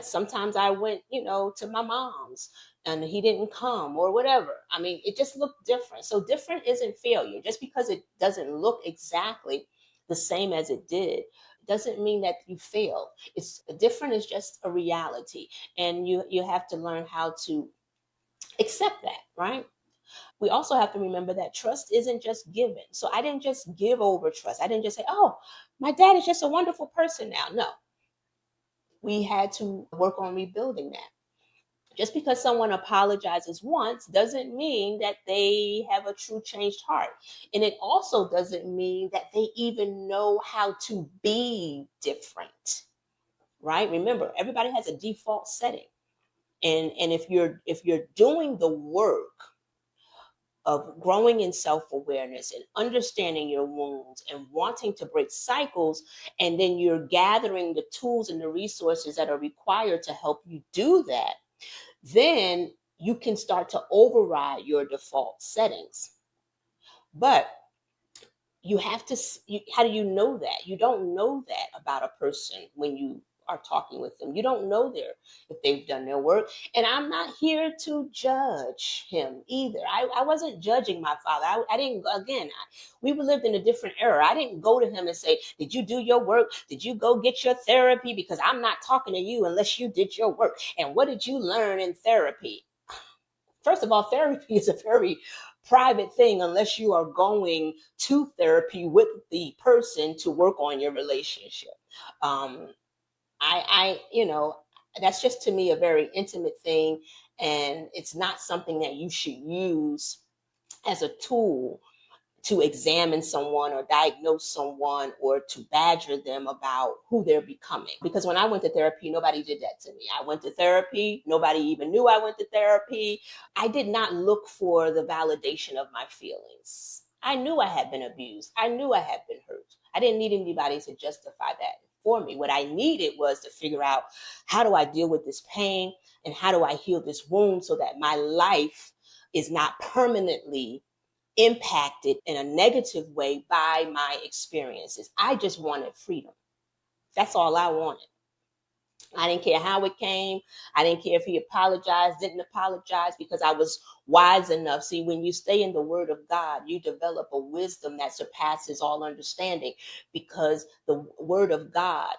Sometimes I went, to my mom's and he didn't come or whatever. I mean, it just looked different. So different isn't failure. Just because it doesn't look exactly the same as it did doesn't mean that you failed. It's different is just a reality. And you have to learn how to accept that, right? We also have to remember that trust isn't just given. So I didn't just give over trust. I didn't just say, oh, my dad is just a wonderful person now. No, we had to work on rebuilding that. Just because someone apologizes once doesn't mean that they have a true changed heart. And it also doesn't mean that they even know how to be different, right? Remember, everybody has a default setting. And if you're doing the work of growing in self-awareness and understanding your wounds and wanting to break cycles, and then you're gathering the tools and the resources that are required to help you do that, then you can start to override your default settings. But you have to, how do you know that? You don't know that about a person when you are talking with them. You don't know if they've done their work. And I'm not here to judge him either. I wasn't judging my father. I didn't, again, we lived in a different era. I didn't go to him and say, did you do your work? Did you go get your therapy? Because I'm not talking to you unless you did your work. And what did you learn in therapy? First of all, therapy is a very private thing unless you are going to therapy with the person to work on your relationship. Um, that's just to me a very intimate thing, and it's not something that you should use as a tool to examine someone or diagnose someone or to badger them about who they're becoming. Because when I went to therapy, nobody did that to me. I went to therapy, nobody even knew I went to therapy. I did not look for the validation of my feelings. I knew I had been abused. I knew I had been hurt. I didn't need anybody to justify that for me. What I needed was to figure out, how do I deal with this pain and how do I heal this wound so that my life is not permanently impacted in a negative way by my experiences. I just wanted freedom. That's all I wanted. I didn't care how it came. I didn't care if he apologized, didn't apologize, because I was wise enough. See, when you stay in the word of God, you develop a wisdom that surpasses all understanding, because the word of God,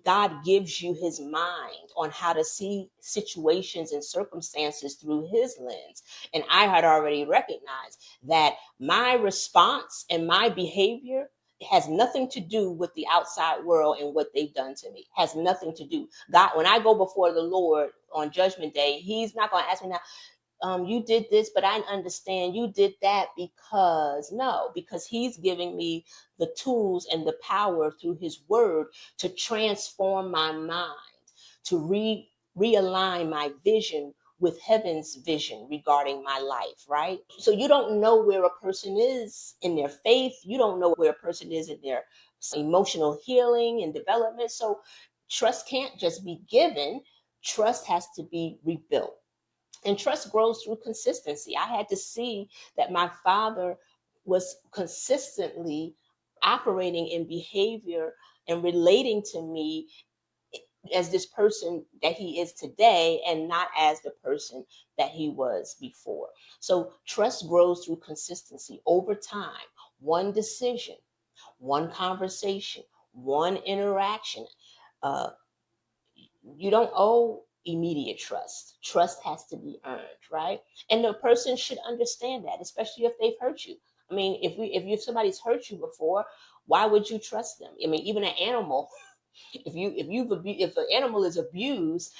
God gives you his mind on how to see situations and circumstances through his lens. And I had already recognized that my response and my behavior, it has nothing to do with the outside world and what they've done to me. It has nothing to do. God, when I go before the Lord on Judgment Day, he's not going to ask me now, you did this, but I understand you did that, because no, because he's giving me the tools and the power through his word to transform my mind, to realign my vision with heaven's vision regarding my life, right? So you don't know where a person is in their faith. You don't know where a person is in their emotional healing and development. So trust can't just be given. Trust has to be rebuilt. And trust grows through consistency. I had to see that my father was consistently operating in behavior and relating to me as this person that he is today and not as the person that he was before. So trust grows through consistency over time. One decision, one conversation, one interaction. Uh, you don't owe immediate trust. Trust has to be earned, right? And the person should understand that, especially if they've hurt you. I mean, if somebody's hurt you before, why would you trust them? I mean, even an animal, If an animal is abused,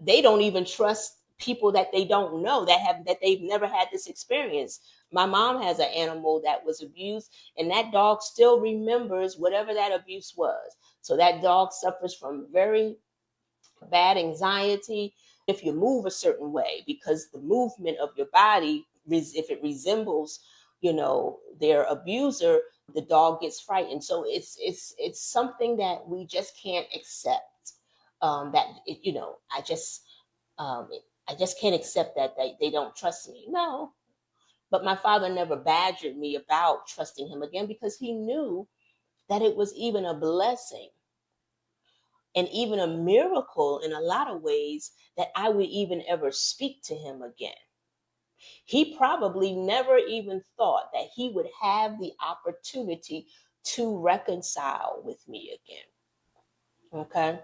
they don't even trust people that they don't know, that they've never had this experience. My mom has an animal that was abused, and that dog still remembers whatever that abuse was. So that dog suffers from very bad anxiety if you move a certain way, because the movement of your body, if it resembles, their abuser, the dog gets frightened. So it's something that we just can't accept. That it, you know um, I just can't accept that they don't trust me. No, but my father never badgered me about trusting him again, because he knew that it was even a blessing and even a miracle in a lot of ways that I would even ever speak to him again. He probably never even thought that he would have the opportunity to reconcile with me again. Okay.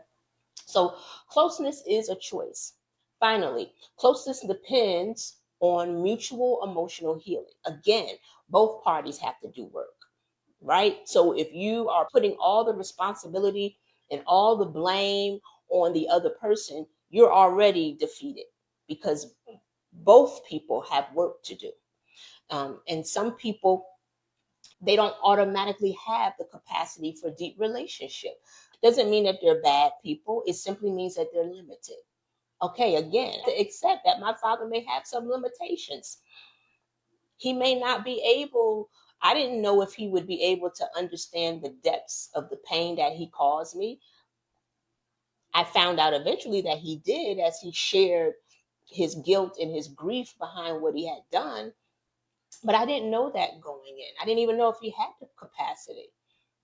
So closeness is a choice. Finally, closeness depends on mutual emotional healing. Again, both parties have to do work, right? So if you are putting all the responsibility and all the blame on the other person, you're already defeated, because both people have work to do. And some people, they don't automatically have the capacity for deep relationship. Doesn't mean that they're bad people. It simply means that they're limited. Okay, again, to accept that my father may have some limitations. He may not be able, I didn't know if he would be able to understand the depths of the pain that he caused me. I found out eventually that he did, as he shared his guilt and his grief behind what he had done. But I didn't know that going in. I didn't even know if he had the capacity,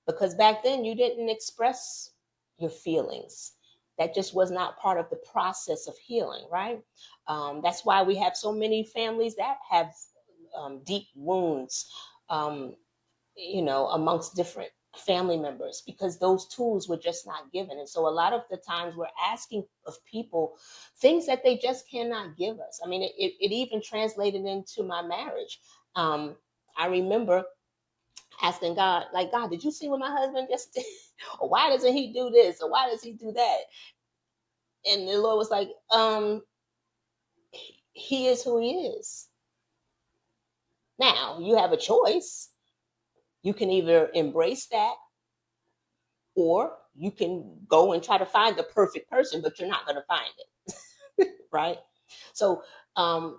because back then you didn't express your feelings. That just was not part of the process of healing, right? That's why we have so many families that have deep wounds, um, amongst different family members, because those tools were just not given. And so a lot of the times we're asking of people things that they just cannot give us. I mean, it even translated into my marriage. I remember asking God, like, God, did you see what my husband just did? Or why doesn't he do this? Or why does he do that? And the Lord was like, he is who he is. Now you have a choice. You can either embrace that, or you can go and try to find the perfect person, but you're not going to find it. Right? So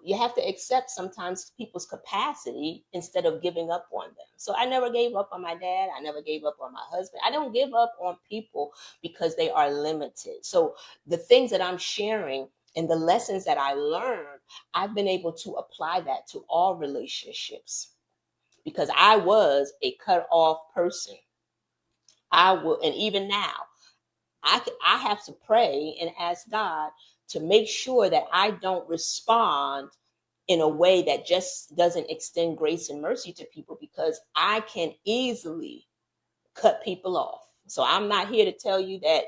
you have to accept sometimes people's capacity instead of giving up on them. So I never gave up on my dad. I never gave up on my husband. I don't give up on people because they are limited. So the things that I'm sharing and the lessons that I learned, I've been able to apply that to all relationships, because I was a cut off person. I will, and even now, I have to pray and ask God to make sure that I don't respond in a way that just doesn't extend grace and mercy to people, because I can easily cut people off. So I'm not here to tell you that,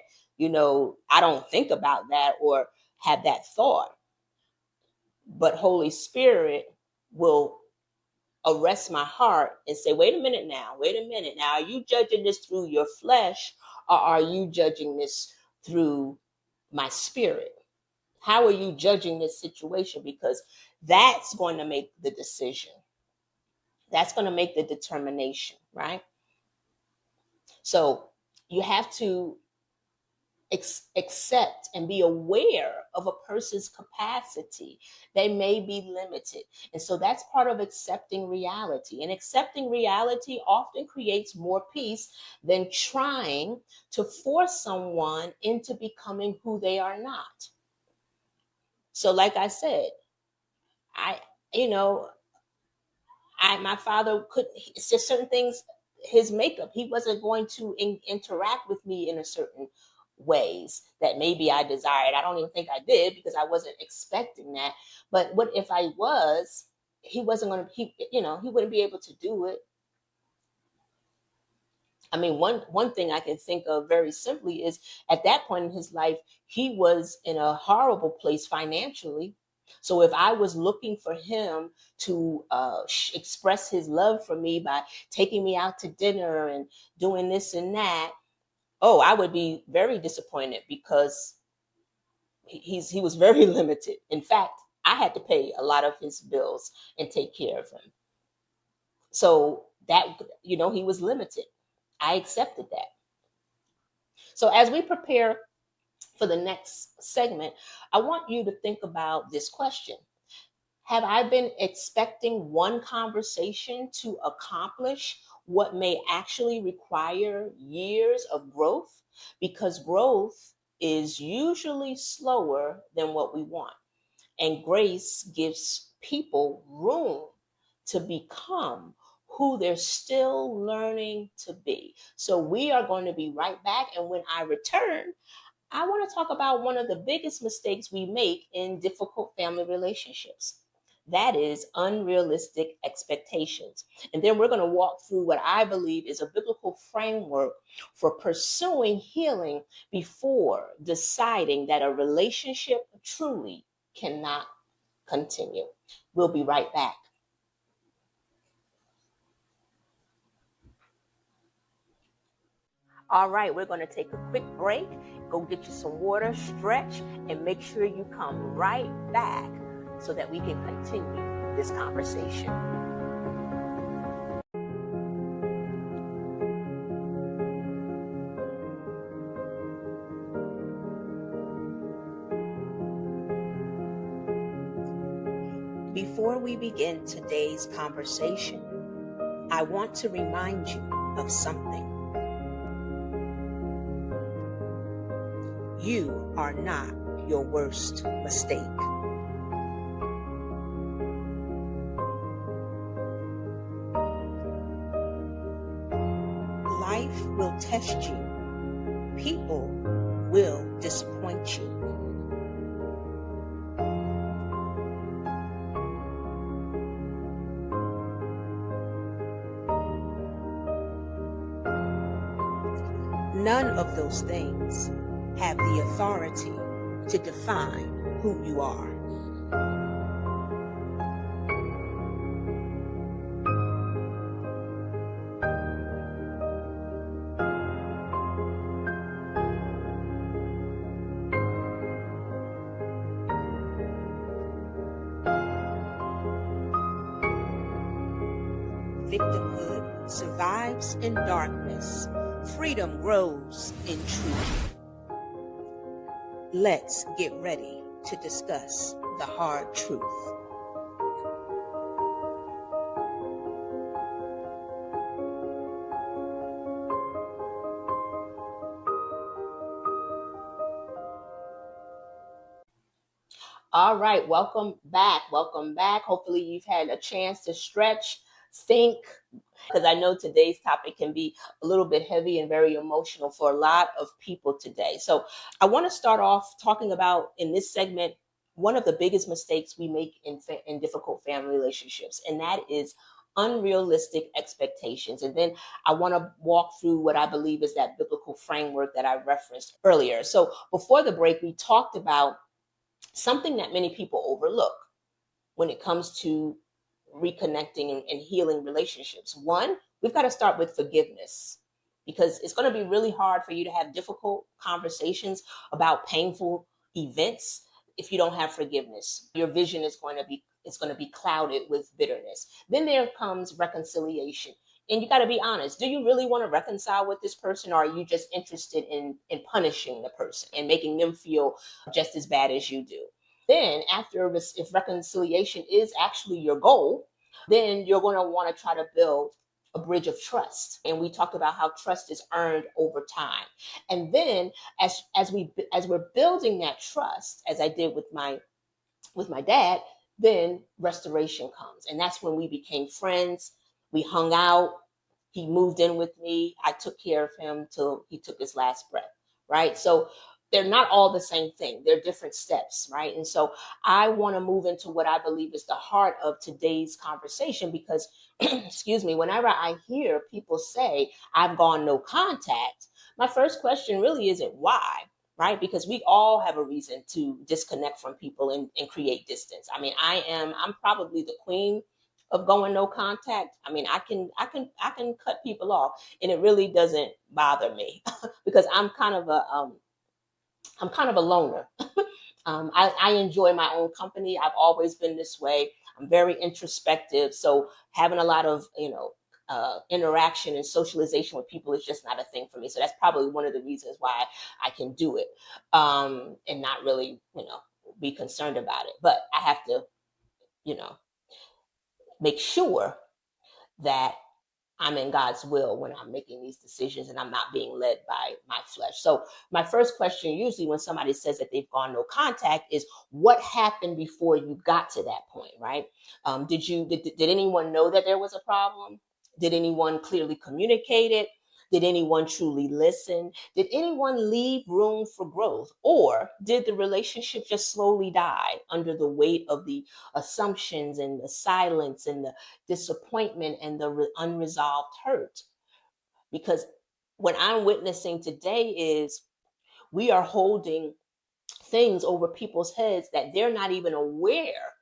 I don't think about that or have that thought, but Holy Spirit will arrest my heart and say, wait a minute now, are you judging this through your flesh, or are you judging this through my spirit? How are you judging this situation? Because that's going to make the decision. That's going to make the determination, right? So you have to accept and be aware of a person's capacity. They may be limited. And so that's part of accepting reality. And accepting reality often creates more peace than trying to force someone into becoming who they are not. So, like I said, I, you know, my father could, it's just certain things, his makeup, he wasn't going to interact with me in a certain ways that maybe I desired. I don't even think I did, because I wasn't expecting that. But what if I was? He wasn't going to, he wouldn't be able to do it. I mean, one thing I can think of very simply is, at that point in his life, he was in a horrible place financially. So if I was looking for him to express his love for me by taking me out to dinner and doing this and that, Oh, I would be very disappointed because he was very limited. In fact, I had to pay a lot of his bills and take care of him. So that, he was limited. I accepted that. So as we prepare for the next segment, I want you to think about this question. Have I been expecting one conversation to accomplish what may actually require years of growth? Because growth is usually slower than what we want. And grace gives people room to become who they're still learning to be. So we are going to be right back. And when I return, I want to talk about one of the biggest mistakes we make in difficult family relationships. That is unrealistic expectations. And then we're going to walk through what I believe is a biblical framework for pursuing healing before deciding that a relationship truly cannot continue. We'll be right back. All right, we're going to take a quick break. Go get you some water, stretch, and make sure you come right back so that we can continue this conversation. Before we begin today's conversation, I want to remind you of something. You are not your worst mistake. Life will test you. People will disappoint you. None of those things have the authority to define who you are. Victimhood survives in darkness. Freedom grows in truth. Let's get ready to discuss the hard truth. All right, welcome back. Welcome back. Hopefully, you've had a chance to stretch, think, because I know today's topic can be a little bit heavy and very emotional for a lot of people today. So, I want to start off talking about in this segment one of the biggest mistakes we make in difficult family relationships, and that is unrealistic expectations. And then I want to walk through what I believe is that biblical framework that I referenced earlier. So, before the break, we talked about something that many people overlook when it comes to reconnecting and healing relationships. One, we've got to start with forgiveness because it's going to be really hard for you to have difficult conversations about painful events if you don't have forgiveness. Your vision is going to be it's going to be clouded with bitterness. Then there comes reconciliation. And you got to be honest. Do you really want to reconcile with this person, or are you just interested in punishing the person and making them feel just as bad as you do? Then after, if reconciliation is actually your goal, then you're going to want to try to build a bridge of trust. And we talked about how trust is earned over time. And then as we're building that trust, as I did with my dad, then restoration comes. And that's when we became friends. We hung out. He moved in with me. I took care of him till he took his last breath, right? So they're not all the same thing. They're different steps, right? And so I want to move into what I believe is the heart of today's conversation because, excuse me, whenever I hear people say, I've gone no contact, my first question really isn't why, right? Because we all have a reason to disconnect from people and create distance. I mean, I'm probably the queen of going no contact. I mean, I can cut people off and it really doesn't bother me because I'm kind of a loner. I enjoy my own company. I've always been this way. I'm very introspective. So having a lot of, interaction and socialization with people is just not a thing for me. So that's probably one of the reasons why I can do it, and not really, be concerned about it. But I have to, you know, make sure that I'm in God's will when I'm making these decisions and I'm not being led by my flesh. So, my first question, usually when somebody says that they've gone no contact, is what happened before you got to that point, right? Did anyone know that there was a problem? Did anyone clearly communicate it? Did anyone truly listen? Did anyone leave room for growth? Or did the relationship just slowly die under the weight of the assumptions and the silence and the disappointment and the unresolved hurt? Because what I'm witnessing today is we are holding things over people's heads that they're not even aware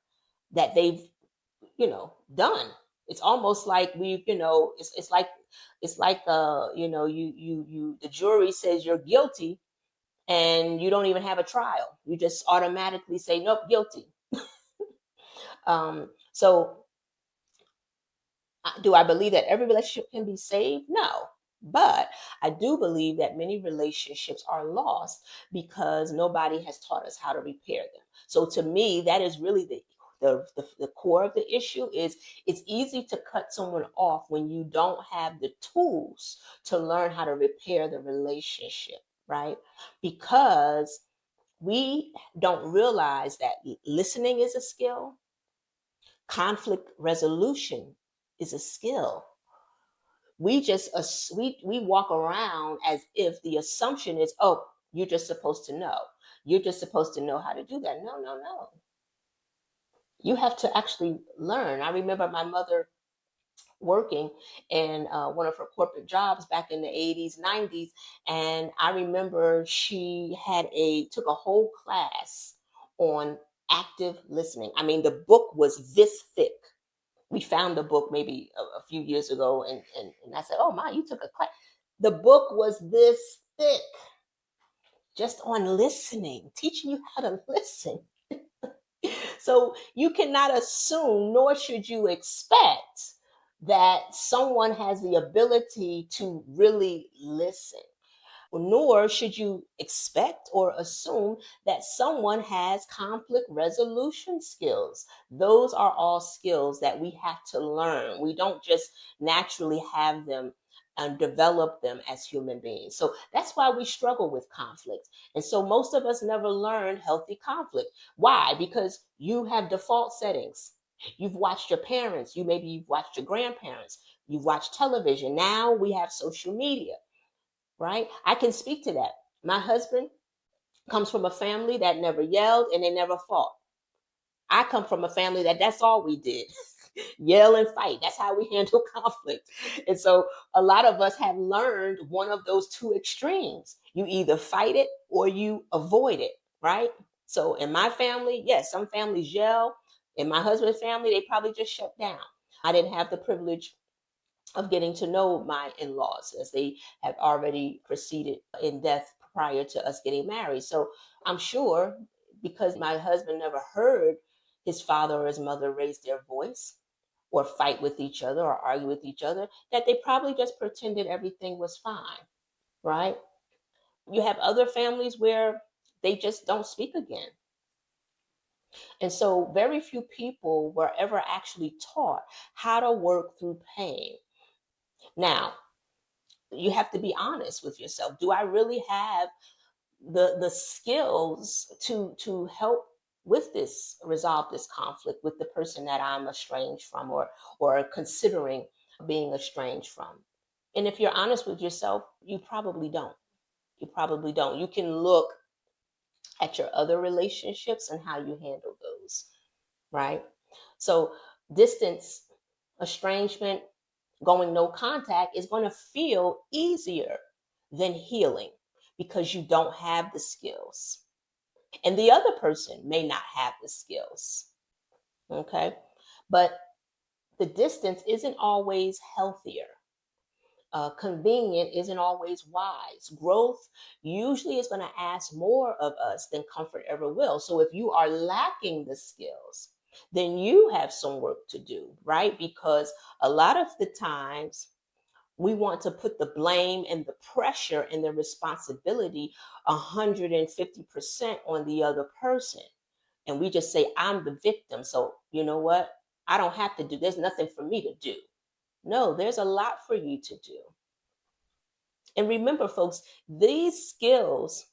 that they've, done. It's almost like it's like the jury says you're guilty and you don't even have a trial. You just automatically say nope, guilty. So do I believe that every relationship can be saved? No. But I do believe that many relationships are lost because nobody has taught us how to repair them. So to me, that is really the core of the issue. Is it's easy to cut someone off when you don't have the tools to learn how to repair the relationship, right? Because we don't realize that listening is a skill, conflict resolution is a skill. We walk around as if the assumption is, oh, you're just supposed to know. You're just supposed to know how to do that. No, no, no. You have to actually learn. I remember my mother working in one of her corporate jobs back in the 80s, 90s, and I remember she took a whole class on active listening. I mean, the book was this thick. We found the book maybe a few years ago, and I said, oh my, you took a class. The book was this thick, just on listening, teaching you how to listen. So you cannot assume, nor should you expect, that someone has the ability to really listen, nor should you expect or assume that someone has conflict resolution skills. Those are all skills that we have to learn. We don't just naturally have them and develop them as human beings. So that's why we struggle with conflict. And so most of us never learned healthy conflict. Why? Because you have default settings. You've watched your parents, you've watched your grandparents, you've watched television. Now we have social media, right? I can speak to that. My husband comes from a family that never yelled and they never fought. I come from a family that's all we did. Yell and fight. That's how we handle conflict. And so a lot of us have learned one of those two extremes. You either fight it or you avoid it, right? So in my family, yes, some families yell. In my husband's family, they probably just shut down. I didn't have the privilege of getting to know my in-laws, as they have already proceeded in death prior to us getting married. So I'm sure, because my husband never heard his father or his mother raise their voice or fight with each other or argue with each other, that they probably just pretended everything was fine, right? You have other families where they just don't speak again. And so very few people were ever actually taught how to work through pain. Now, you have to be honest with yourself. Do I really have the skills to help with this, resolve this conflict with the person that I'm estranged from, or considering being estranged from? And if you're honest with yourself, you probably don't. You probably don't. You can look at your other relationships and how you handle those, right? So distance, estrangement, going no contact is going to feel easier than healing because you don't have the skills. And the other person may not have the skills. Okay. But the distance isn't always healthier. convenient isn't always wise. Growth usually is going to ask more of us than comfort ever will. So if you are lacking the skills, then you have some work to do, right? Because a lot of the times we want to put the blame and the pressure and the responsibility 150% on the other person. And we just say, I'm the victim. So, you know what? I don't have to do, there's nothing for me to do. No, there's a lot for you to do. And remember, folks, these skills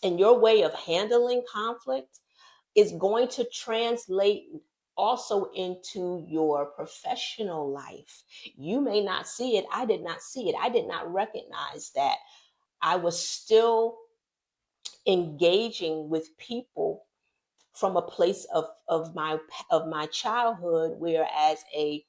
and your way of handling conflict is going to translate also into your professional life. You may not see it. I did not see it. I did not recognize that I was still engaging with people from a place of my childhood, where as a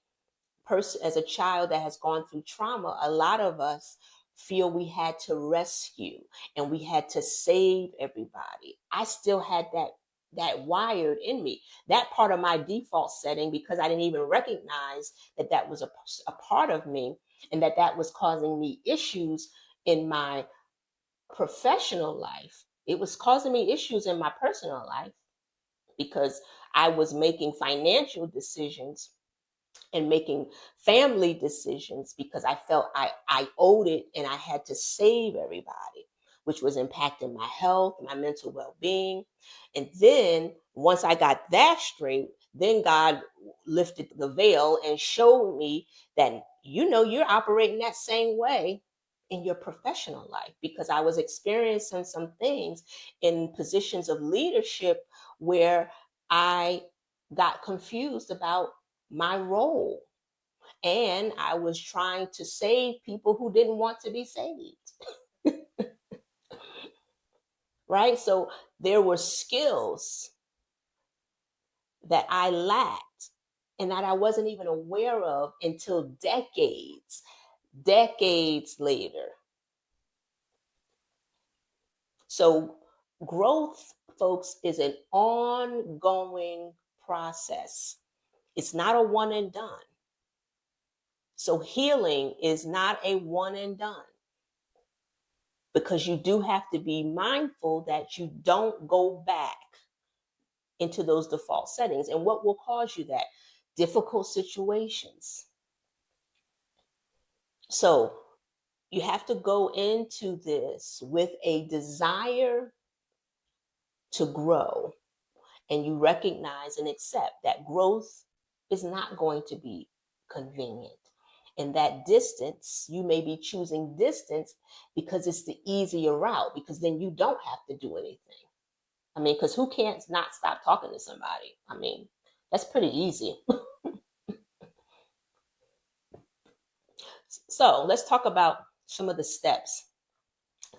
child that has gone through trauma, a lot of us feel we had to rescue and we had to save everybody. I still had that wired in me, that part of my default setting, because I didn't even recognize that was a part of me, and that was causing me issues in my professional life. It was causing me issues in my personal life because I was making financial decisions and making family decisions because I felt I owed it and I had to save everybody, which was impacting my health, my mental well being. And then once I got that straight, then God lifted the veil and showed me that, you're operating that same way in your professional life, because I was experiencing some things in positions of leadership where I got confused about my role. And I was trying to save people who didn't want to be saved. Right? So there were skills that I lacked and that I wasn't even aware of until decades later. So growth, folks, is an ongoing process. It's not a one and done. So healing is not a one and done, because you do have to be mindful that you don't go back into those default settings. And what will cause you that? Difficult situations. So you have to go into this with a desire to grow, and you recognize and accept that growth is not going to be convenient. And that distance, you may be choosing distance because it's the easier route, because then you don't have to do anything. I mean, because who can't not stop talking to somebody? I mean, that's pretty easy. So let's talk about some of the steps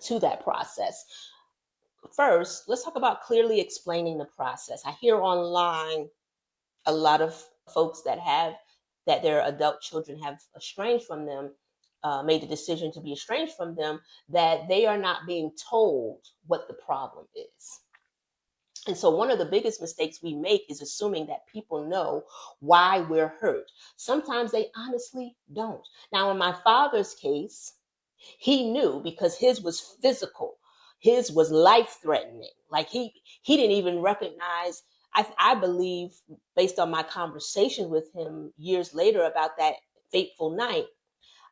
to that process. First, let's talk about clearly explaining the process. I hear online a lot of folks that their adult children have estranged from them, made the decision to be estranged from them, that they are not being told what the problem is. And so one of the biggest mistakes we make is assuming that people know why we're hurt. Sometimes they honestly don't. Now, in my father's case, he knew, because his was physical. His was life threatening. Like he didn't even recognize. I believe, based on my conversation with him years later about that fateful night,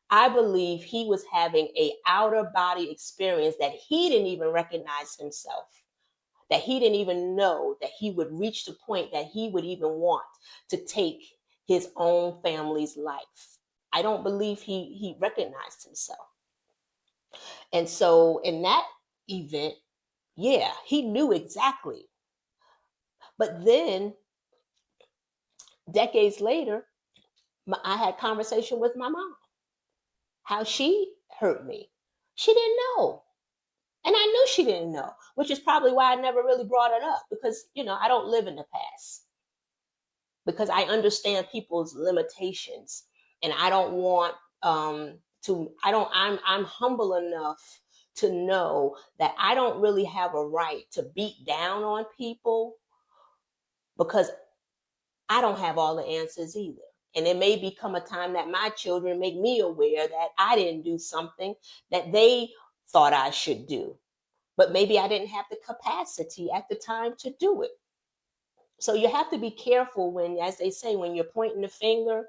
I believe he was having a outer body experience that he didn't even recognize himself, that he didn't even know that he would reach the point that he would even want to take his own family's life. I don't believe he recognized himself. And so in that event, yeah, he knew exactly. But then decades later, I had conversation with my mom, how she hurt me. She didn't know. And I knew she didn't know, which is probably why I never really brought it up, because, I don't live in the past, because I understand people's limitations, and I don't want I'm humble enough to know that I don't really have a right to beat down on people, because I don't have all the answers either. And it may become a time that my children make me aware that I didn't do something that they thought I should do. But maybe I didn't have the capacity at the time to do it. So you have to be careful when, as they say, when you're pointing the finger,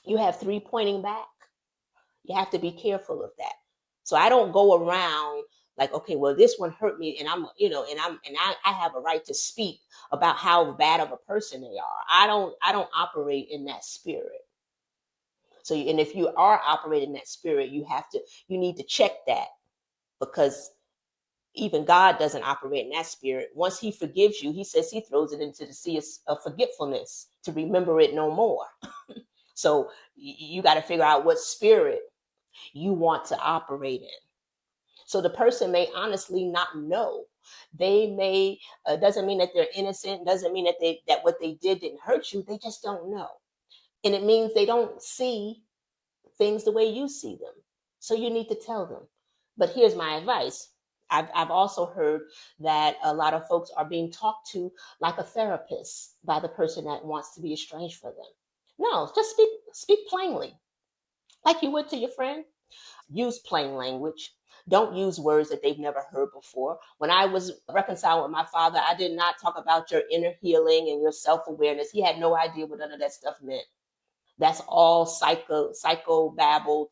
you have three pointing back. You have to be careful of that. So I don't go around like, okay, well, this one hurt me, and I have a right to speak about how bad of a person they are. I don't operate in that spirit. So, and if you are operating in that spirit, you need to check that, because even God doesn't operate in that spirit. Once He forgives you, He says He throws it into the sea of forgetfulness to remember it no more. So you got to figure out what spirit you want to operate in. So the person may honestly not know. They may doesn't mean that they're innocent. Doesn't mean that that what they did didn't hurt you. They just don't know, and it means they don't see things the way you see them. So you need to tell them. But here's my advice. I've also heard that a lot of folks are being talked to like a therapist by the person that wants to be estranged from them. No, just speak plainly, like you would to your friend. Use plain language. Don't use words that they've never heard before. When I was reconciled with my father, I did not talk about your inner healing and your self-awareness. He had no idea what none of that stuff meant. That's all psycho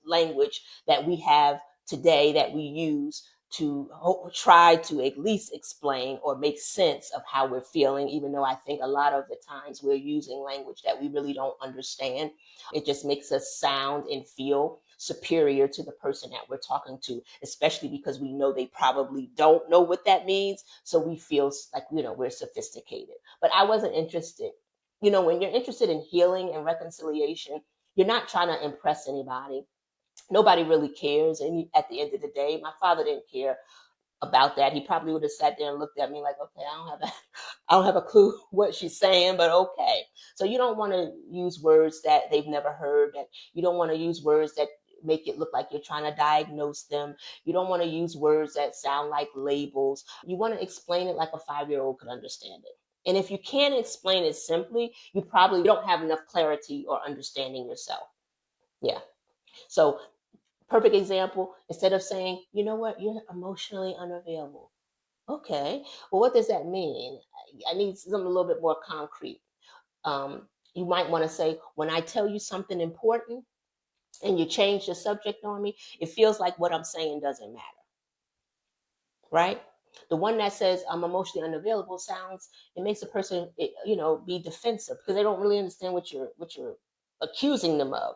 language that we have today that we use to try to at least explain or make sense of how we're feeling, even though I think a lot of the times we're using language that we really don't understand. It just makes us sound and feel superior to the person that we're talking to, especially because we know they probably don't know what that means. So we feel like, we're sophisticated. But I wasn't interested. When you're interested in healing and reconciliation, you're not trying to impress anybody. Nobody really cares. And at the end of the day, my father didn't care about that. He probably would have sat there and looked at me like, okay, I don't have a clue what she's saying, but okay. So you don't want to use words that they've never heard. That you don't want to use words that make it look like you're trying to diagnose them. You don't want to use words that sound like labels. You want to explain it like a 5-year-old could understand it. And if you can't explain it simply, you probably don't have enough clarity or understanding yourself. Yeah. So, perfect example, instead of saying, you know what, you're emotionally unavailable. Okay. Well, what does that mean? I need something a little bit more concrete. You might want to say, when I tell you something important and you change the subject on me, it feels like what I'm saying doesn't matter. Right? The one that says I'm emotionally unavailable it makes a person, be defensive because they don't really understand what you're accusing them of.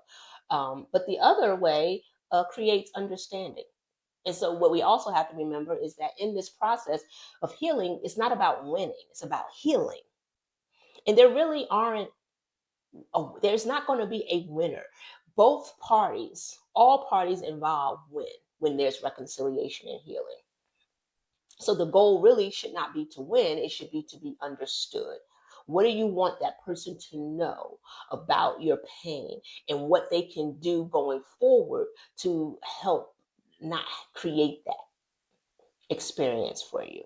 But the other way creates understanding. And so what we also have to remember is that in this process of healing, it's not about winning, it's about healing. And there really there's not going to be a winner. All parties involved win when there's reconciliation and healing. So the goal really should not be to win, it should be to be understood. What do you want that person to know about your pain and what they can do going forward to help not create that experience for you?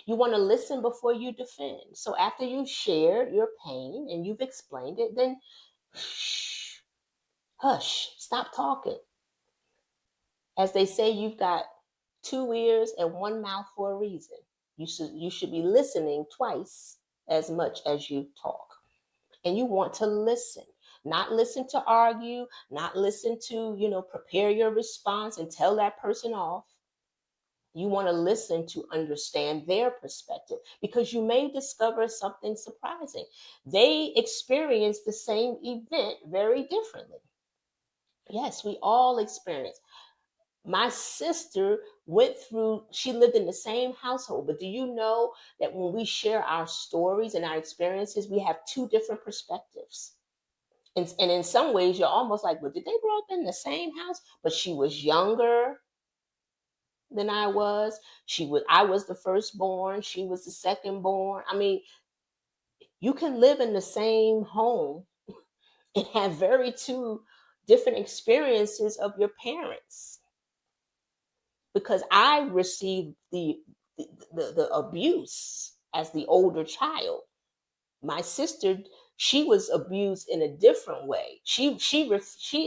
You want to listen before you defend. So after you shared your pain and you've explained it, then shh, hush, stop talking. As they say, you've got two ears and one mouth for a reason. You should be listening twice as much as you talk. And you want to listen, not listen to argue, not listen to, prepare your response and tell that person off. You want to listen to understand their perspective because you may discover something surprising. They experience the same event very differently. Yes, we all experience. My sister she lived in the same household, but do you know that when we share our stories and our experiences, we have two different perspectives? And in some ways, you're almost like, well, did they grow up in the same house? But she was younger than I was. I was the firstborn. She was the secondborn. I mean, you can live in the same home and have very two different experiences of your parents. Because I received the abuse as the older child. My sister She was abused in a different way. She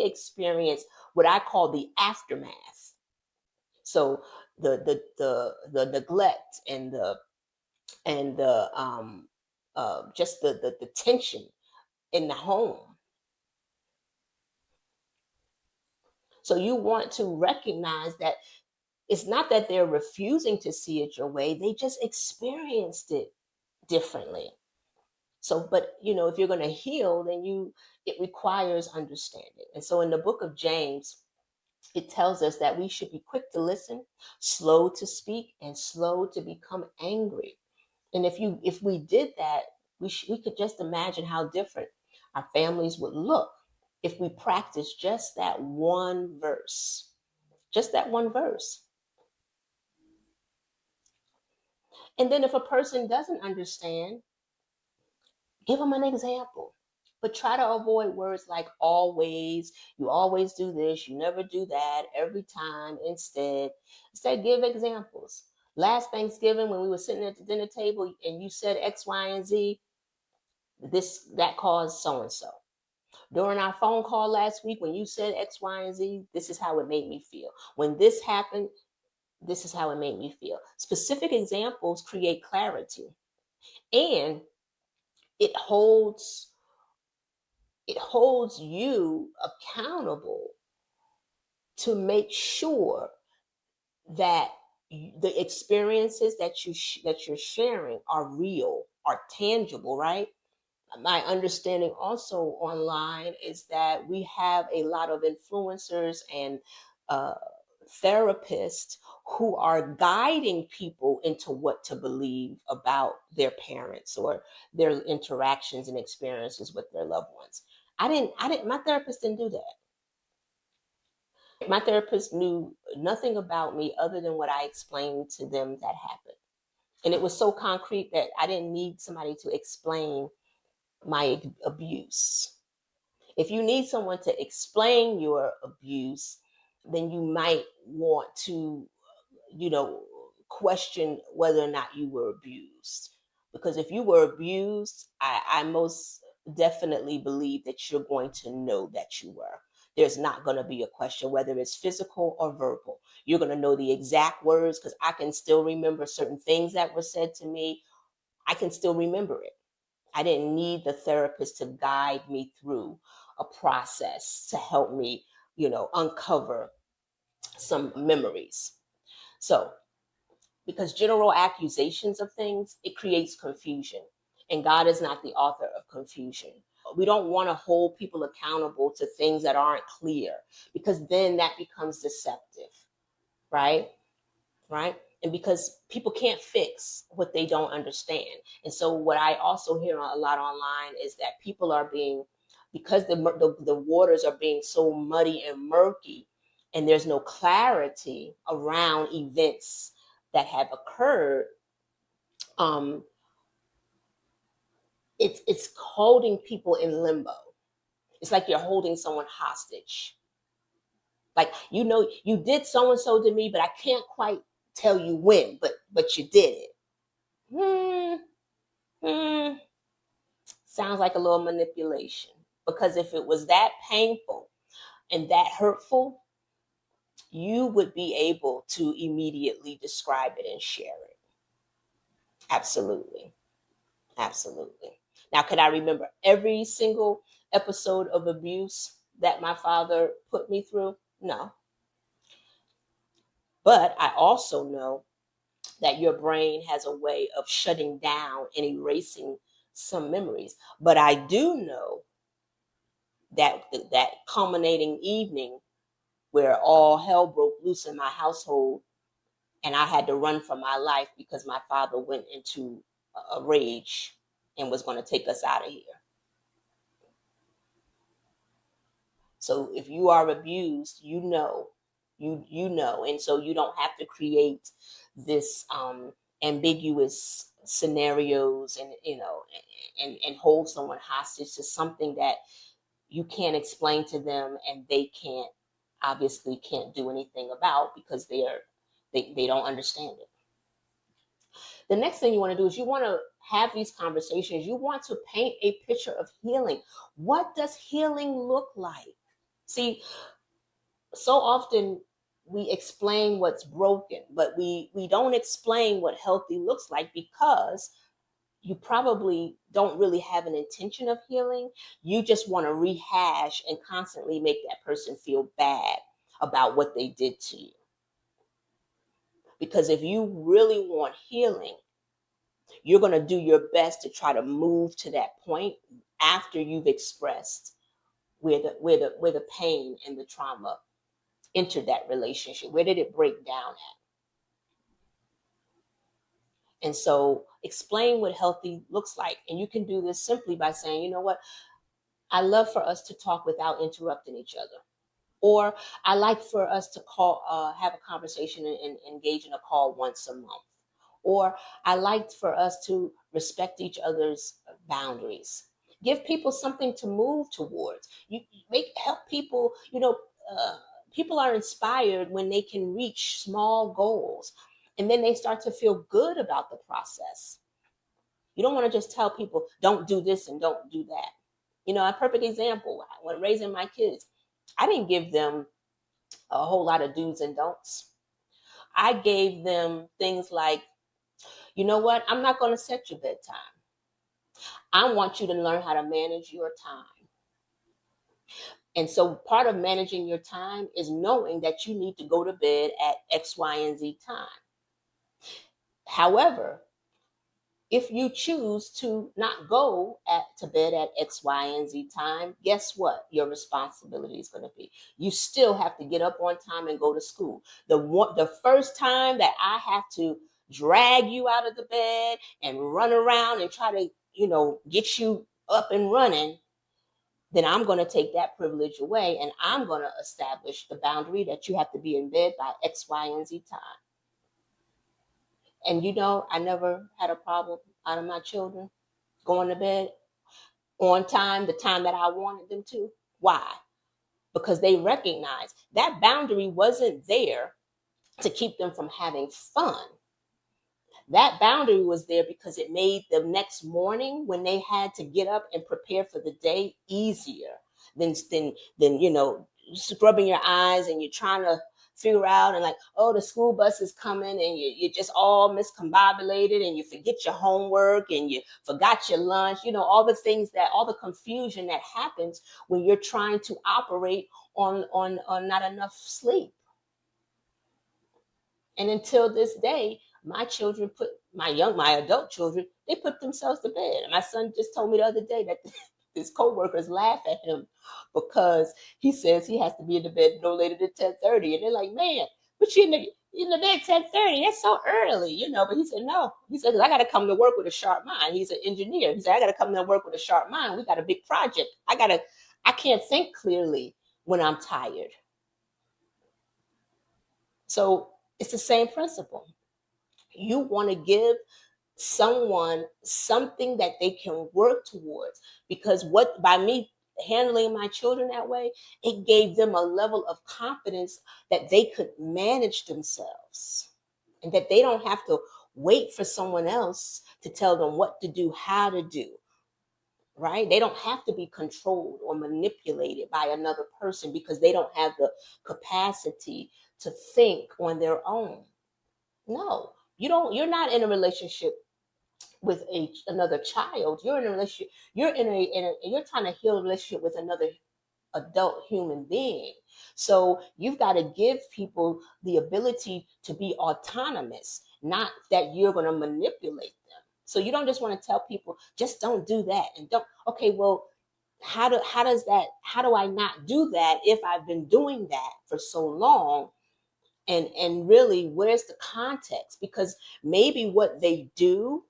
experienced what I call the aftermath. So the neglect and the just the tension in the home. So you want to recognize that it's not that they're refusing to see it your way, they just experienced it differently. So, but if you're going to heal, then it requires understanding. And so in the book of James, it tells us that we should be quick to listen, slow to speak, and slow to become angry. And if we did that, we could just imagine how different our families would look if we practice just that one verse. Just that one verse. And then if a person doesn't understand, give them an example. But try to avoid words like always, you always do this, you never do that, every time. Instead, give examples. Last Thanksgiving, when we were sitting at the dinner table and you said X, Y, and Z, that caused so and so. During our phone call last week, when you said X, Y, and Z, this is how it made me feel. When this happened, this is how it made me feel. Specific examples create clarity, and it holds you accountable to make sure that the experiences that you're sharing are real, are tangible, right? My understanding also online is that we have a lot of influencers and uh, therapists who are guiding people into what to believe about their parents or their interactions and experiences with their loved ones. My therapist didn't do that. My therapist knew nothing about me other than what I explained to them that happened. And it was so concrete that I didn't need somebody to explain my abuse. If you need someone to explain your abuse, then you might want to, you know, question whether or not you were abused. Because if you were abused, I most definitely believe that you're going to know that you were. There's not going to be a question whether it's physical or verbal. You're going to know the exact words because I can still remember certain things that were said to me. I can still remember it. I didn't need the therapist to guide me through a process to help me, uncover some memories. So, because general accusations of things, it creates confusion. And God is not the author of confusion. We don't want to hold people accountable to things that aren't clear because then that becomes deceptive, right? Right? And because people can't fix what they don't understand. And so what I also hear a lot online is that people are being, because the waters are being so muddy and murky, and there's no clarity around events that have occurred, um, it's holding people in limbo. It's like you're holding someone hostage. Like, you did so and so to me, but I can't quite tell you when, but you did it. Hmm, hmm, sounds like a little manipulation. Because if it was that painful and that hurtful, you would be able to immediately describe it and share it. Absolutely. Absolutely. Now, could I remember every single episode of abuse that my father put me through? No. But I also know that your brain has a way of shutting down and erasing some memories. But I do know that culminating evening where all hell broke loose in my household and I had to run for my life because my father went into a rage and was going to take us out of here. So if you are abused, you know, and so you don't have to create this ambiguous scenarios and and hold someone hostage to something that you can't explain to them and they can't do anything about because they don't understand it. The next thing you want to do is you want to have these conversations, you want to paint a picture of healing. What does healing look like? See, so often we explain what's broken, but we don't explain what healthy looks like, because you probably don't really have an intention of healing. You just want to rehash and constantly make that person feel bad about what they did to you. Because if you really want healing, you're going to do your best to try to move to that point after you've expressed where the pain and the trauma entered that relationship. Where did it break down at? And so explain what healthy looks like. And you can do this simply by saying, you know what, I love for us to talk without interrupting each other. Or I like for us to call, have a conversation and engage in a call once a month. Or I like for us to respect each other's boundaries. Give people something to move towards. You help people. Uh, people are inspired when they can reach small goals, and then they start to feel good about the process. You don't want to just tell people, don't do this and don't do that. A perfect example, when raising my kids, I didn't give them a whole lot of do's and don'ts. I gave them things like, you know what, I'm not going to set your bedtime. I want you to learn how to manage your time. And so part of managing your time is knowing that you need to go to bed at X, Y, and Z time. However, if you choose to not go to bed at X, Y, and Z time, guess what? Your responsibility is going to be. You still have to get up on time and go to school. The first time that I have to drag you out of the bed and run around and try to, get you up and running, then I'm going to take that privilege away, and I'm going to establish the boundary that you have to be in bed by X, Y, and Z time. And I never had a problem out of my children going to bed on time, the time that I wanted them to. Why? Because they recognize that boundary wasn't there to keep them from having fun. That boundary was there because it made the next morning, when they had to get up and prepare for the day, easier than scrubbing your eyes and you're trying to figure out, and like, oh, the school bus is coming, and you're just all miscombobulated, and you forget your homework, and you forgot your lunch, all the things, all the confusion that happens when you're trying to operate on not enough sleep. And until this day, my children my adult children, they put themselves to bed. And my son just told me the other day that his coworkers laugh at him because he says he has to be in the bed no later than 10:30. And they're like, man, but you're in the bed 10:30. That's so early, But he said, no. He said, 'cause I got to come to work with a sharp mind. He's an engineer. He said, I got to come to work with a sharp mind. We got a big project. I can't think clearly when I'm tired. So it's the same principle. You want to give someone something that they can work towards, because what by me handling my children that way, it gave them a level of confidence that they could manage themselves, and that they don't have to wait for someone else to tell them what to do, how to do. Right? They don't have to be controlled or manipulated by another person because they don't have the capacity to think on their own. No, you're not in a relationship with another child. You're in a relationship. You're trying to heal a relationship with another adult human being. So you've got to give people the ability to be autonomous, not that you're going to manipulate them. So you don't just want to tell people, just don't do that, and don't. Okay, well, how do I not do that if I've been doing that for so long? And really, where's the context? Because maybe what they do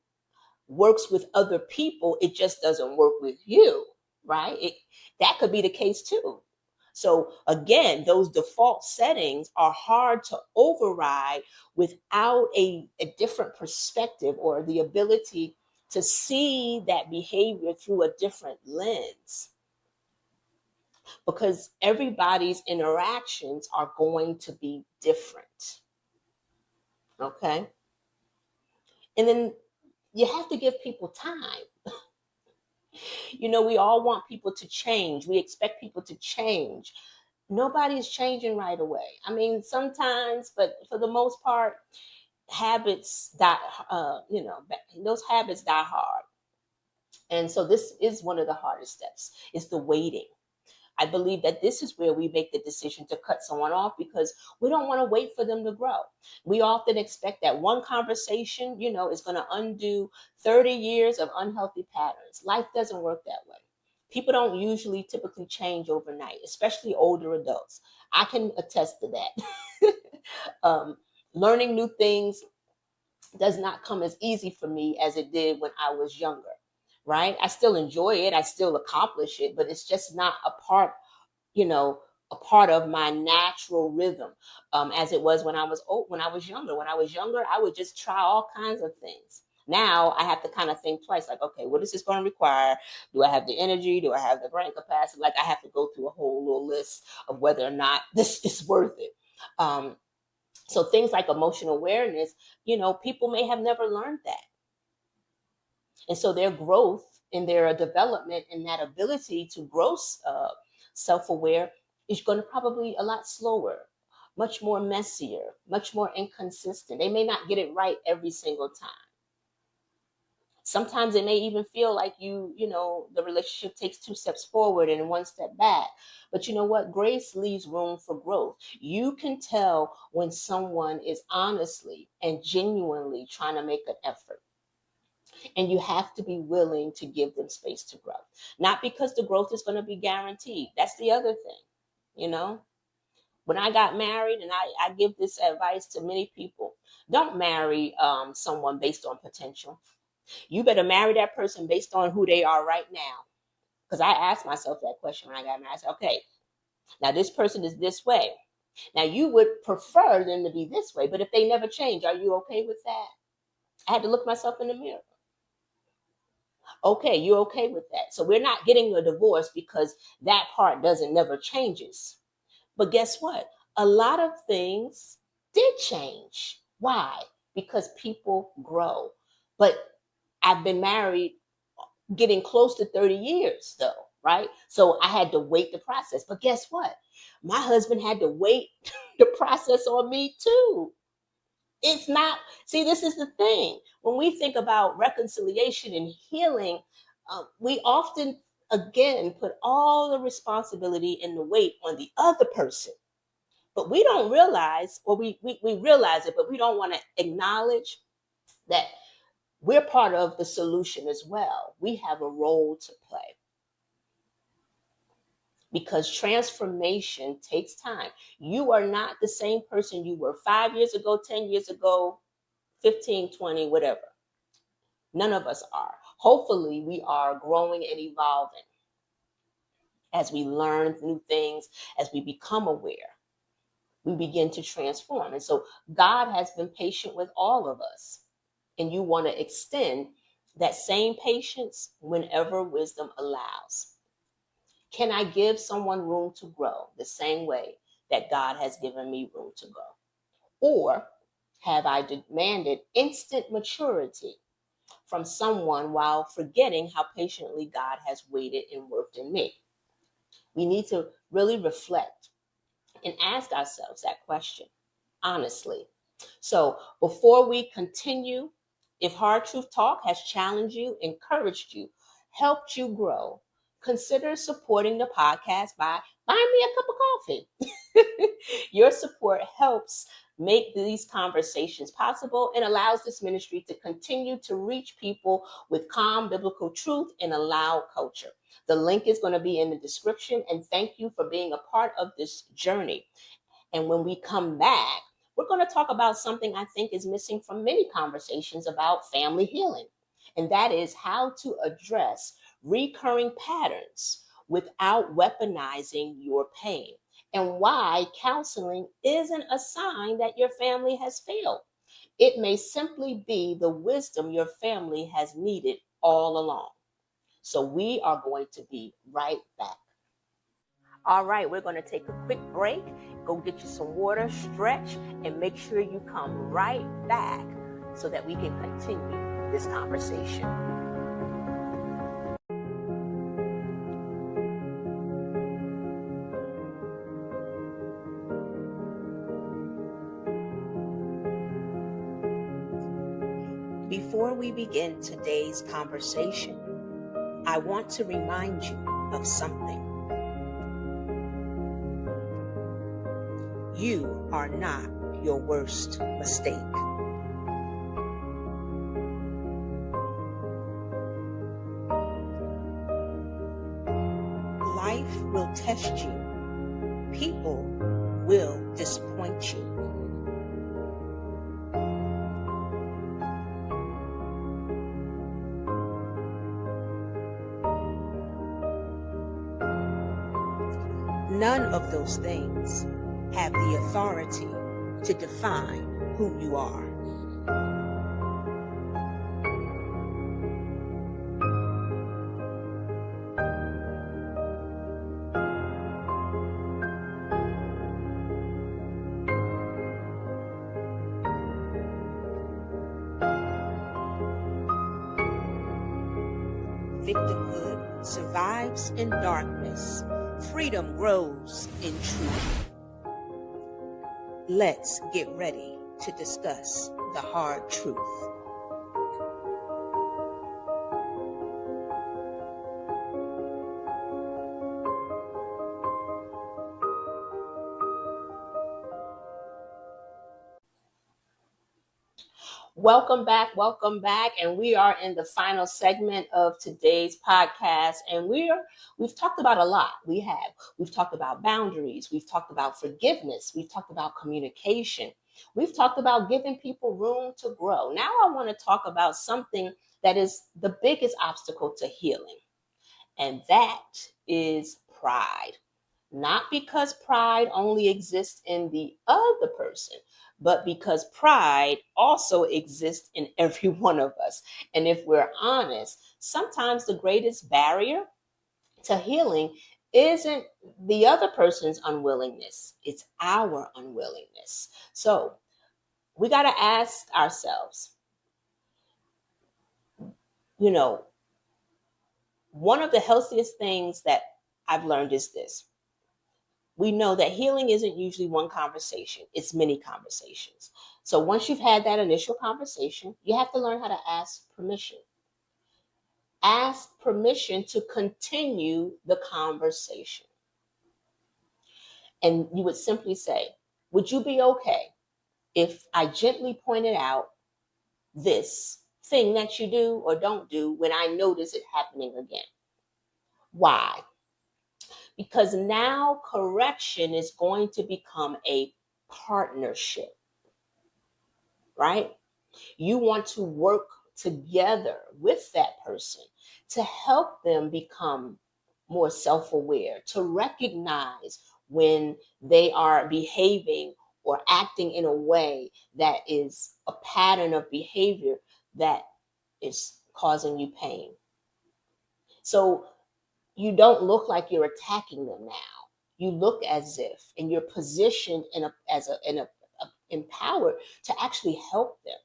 works with other people, it just doesn't work with you, right? That could be the case too. So again, those default settings are hard to override without a different perspective, or the ability to see that behavior through a different lens, because everybody's interactions are going to be different. Okay. And then you have to give people time. We all want people to change. We expect people to change. Nobody's changing right away. I mean, sometimes, but for the most part, habits die. Those habits die hard. And so this is one of the hardest steps. Is the waiting. I believe that this is where we make the decision to cut someone off because we don't want to wait for them to grow. We often expect that one conversation, is going to undo 30 years of unhealthy patterns. Life doesn't work that way. People don't usually typically change overnight, especially older adults. I can attest to that. Learning new things does not come as easy for me as it did when I was younger, right? I still enjoy it, I still accomplish it, but it's just not you know, a part of my natural rhythm, as it was when I was old, when I was younger. When I was younger, I would just try all kinds of things. Now I have to kind of think twice, like, okay, what is this going to require? Do I have the energy? Do I have the brain capacity? Like, I have to go through a whole little list of whether or not this is worth it. So things like emotional awareness, people may have never learned that. And so their growth and their development and that ability to grow self-aware is going to probably a lot slower, much more messier, much more inconsistent. They may not get it right every single time. Sometimes it may even feel like the relationship takes 2 steps forward and 1 step back. But you know what? Grace leaves room for growth. You can tell when someone is honestly and genuinely trying to make an effort. And you have to be willing to give them space to grow. Not because the growth is going to be guaranteed. That's the other thing, When I got married, and I give this advice to many people, don't marry someone based on potential. You better marry that person based on who they are right now. Because I asked myself that question when I got married. I said, okay, now this person is this way. Now you would prefer them to be this way, but if they never change, are you okay with that? I had to look myself in the mirror. Okay, you're okay with that. So we're not getting a divorce because that part doesn't never changes. But guess what? A lot of things did change. Why? Because people grow. But I've been married getting close to 30 years though, right? So I had to wait the process. But guess what? My husband had to wait the process on me too. It's not, see, this is the thing. When we think about reconciliation and healing, we often, again, put all the responsibility and the weight on the other person. But we don't realize, or we realize it, but we don't want to acknowledge that we're part of the solution as well. We have a role to play because transformation takes time. You are not the same person you were 5 years ago, 10 years ago, 15, 20, whatever. None of us are. Hopefully, we are growing and evolving as we learn new things, as we become aware. We begin to transform. And so God has been patient with all of us. And you want to extend that same patience whenever wisdom allows. Can I give someone room to grow the same way that God has given me room to grow? Or have I demanded instant maturity from someone while forgetting how patiently God has waited and worked in me? We need to really reflect and ask ourselves that question honestly. So before we continue, if Hard Truth Talk has challenged you, encouraged you, helped you grow, consider supporting the podcast by buying me a cup of coffee. Your support helps make these conversations possible and allows this ministry to continue to reach people with calm biblical truth in a loud culture. The link is going to be in the description, and thank you for being a part of this journey. And when we come back, we're going to talk about something I think is missing from many conversations about family healing. And that is how to address recurring patterns without weaponizing your pain, and why counseling isn't a sign that your family has failed. It may simply be the wisdom your family has needed all along. So we are going to be right back. All right, we're going to take a quick break, go get you some water, stretch, and make sure you come right back so that we can continue this conversation. Before we begin today's conversation, I want to remind you of something. You are not your worst mistake. Life will test you. People will disappoint you. None of those things have the authority to define who you are. Victimhood survives in darkness. Freedom grows in truth. Let's get ready to discuss the hard truth. Welcome back, and we are in the final segment of today's podcast, and we've talked about a lot. We've talked about boundaries, we've talked about forgiveness, we've talked about communication, we've talked about giving people room to grow. Now I want to talk about something that is the biggest obstacle to healing, and that is pride. Not because pride only exists in the other person, but because pride also exists in every one of us. And if we're honest, sometimes the greatest barrier to healing isn't the other person's unwillingness, it's our unwillingness. So we got to ask ourselves, you know, one of the healthiest things that I've learned is this. We know that healing isn't usually one conversation, it's many conversations. So once you've had that initial conversation, you have to learn how to ask permission. Ask permission to continue the conversation. And you would simply say, would you be okay if I gently pointed out this thing that you do or don't do when I notice it happening again? Why? Because now correction is going to become a partnership, right? You want to work together with that person to help them become more self aware, to recognize when they are behaving or acting in a way that is a pattern of behavior that is causing you pain. So you don't look like you're attacking them now. You look as if, and you're positioned empowered to actually help them.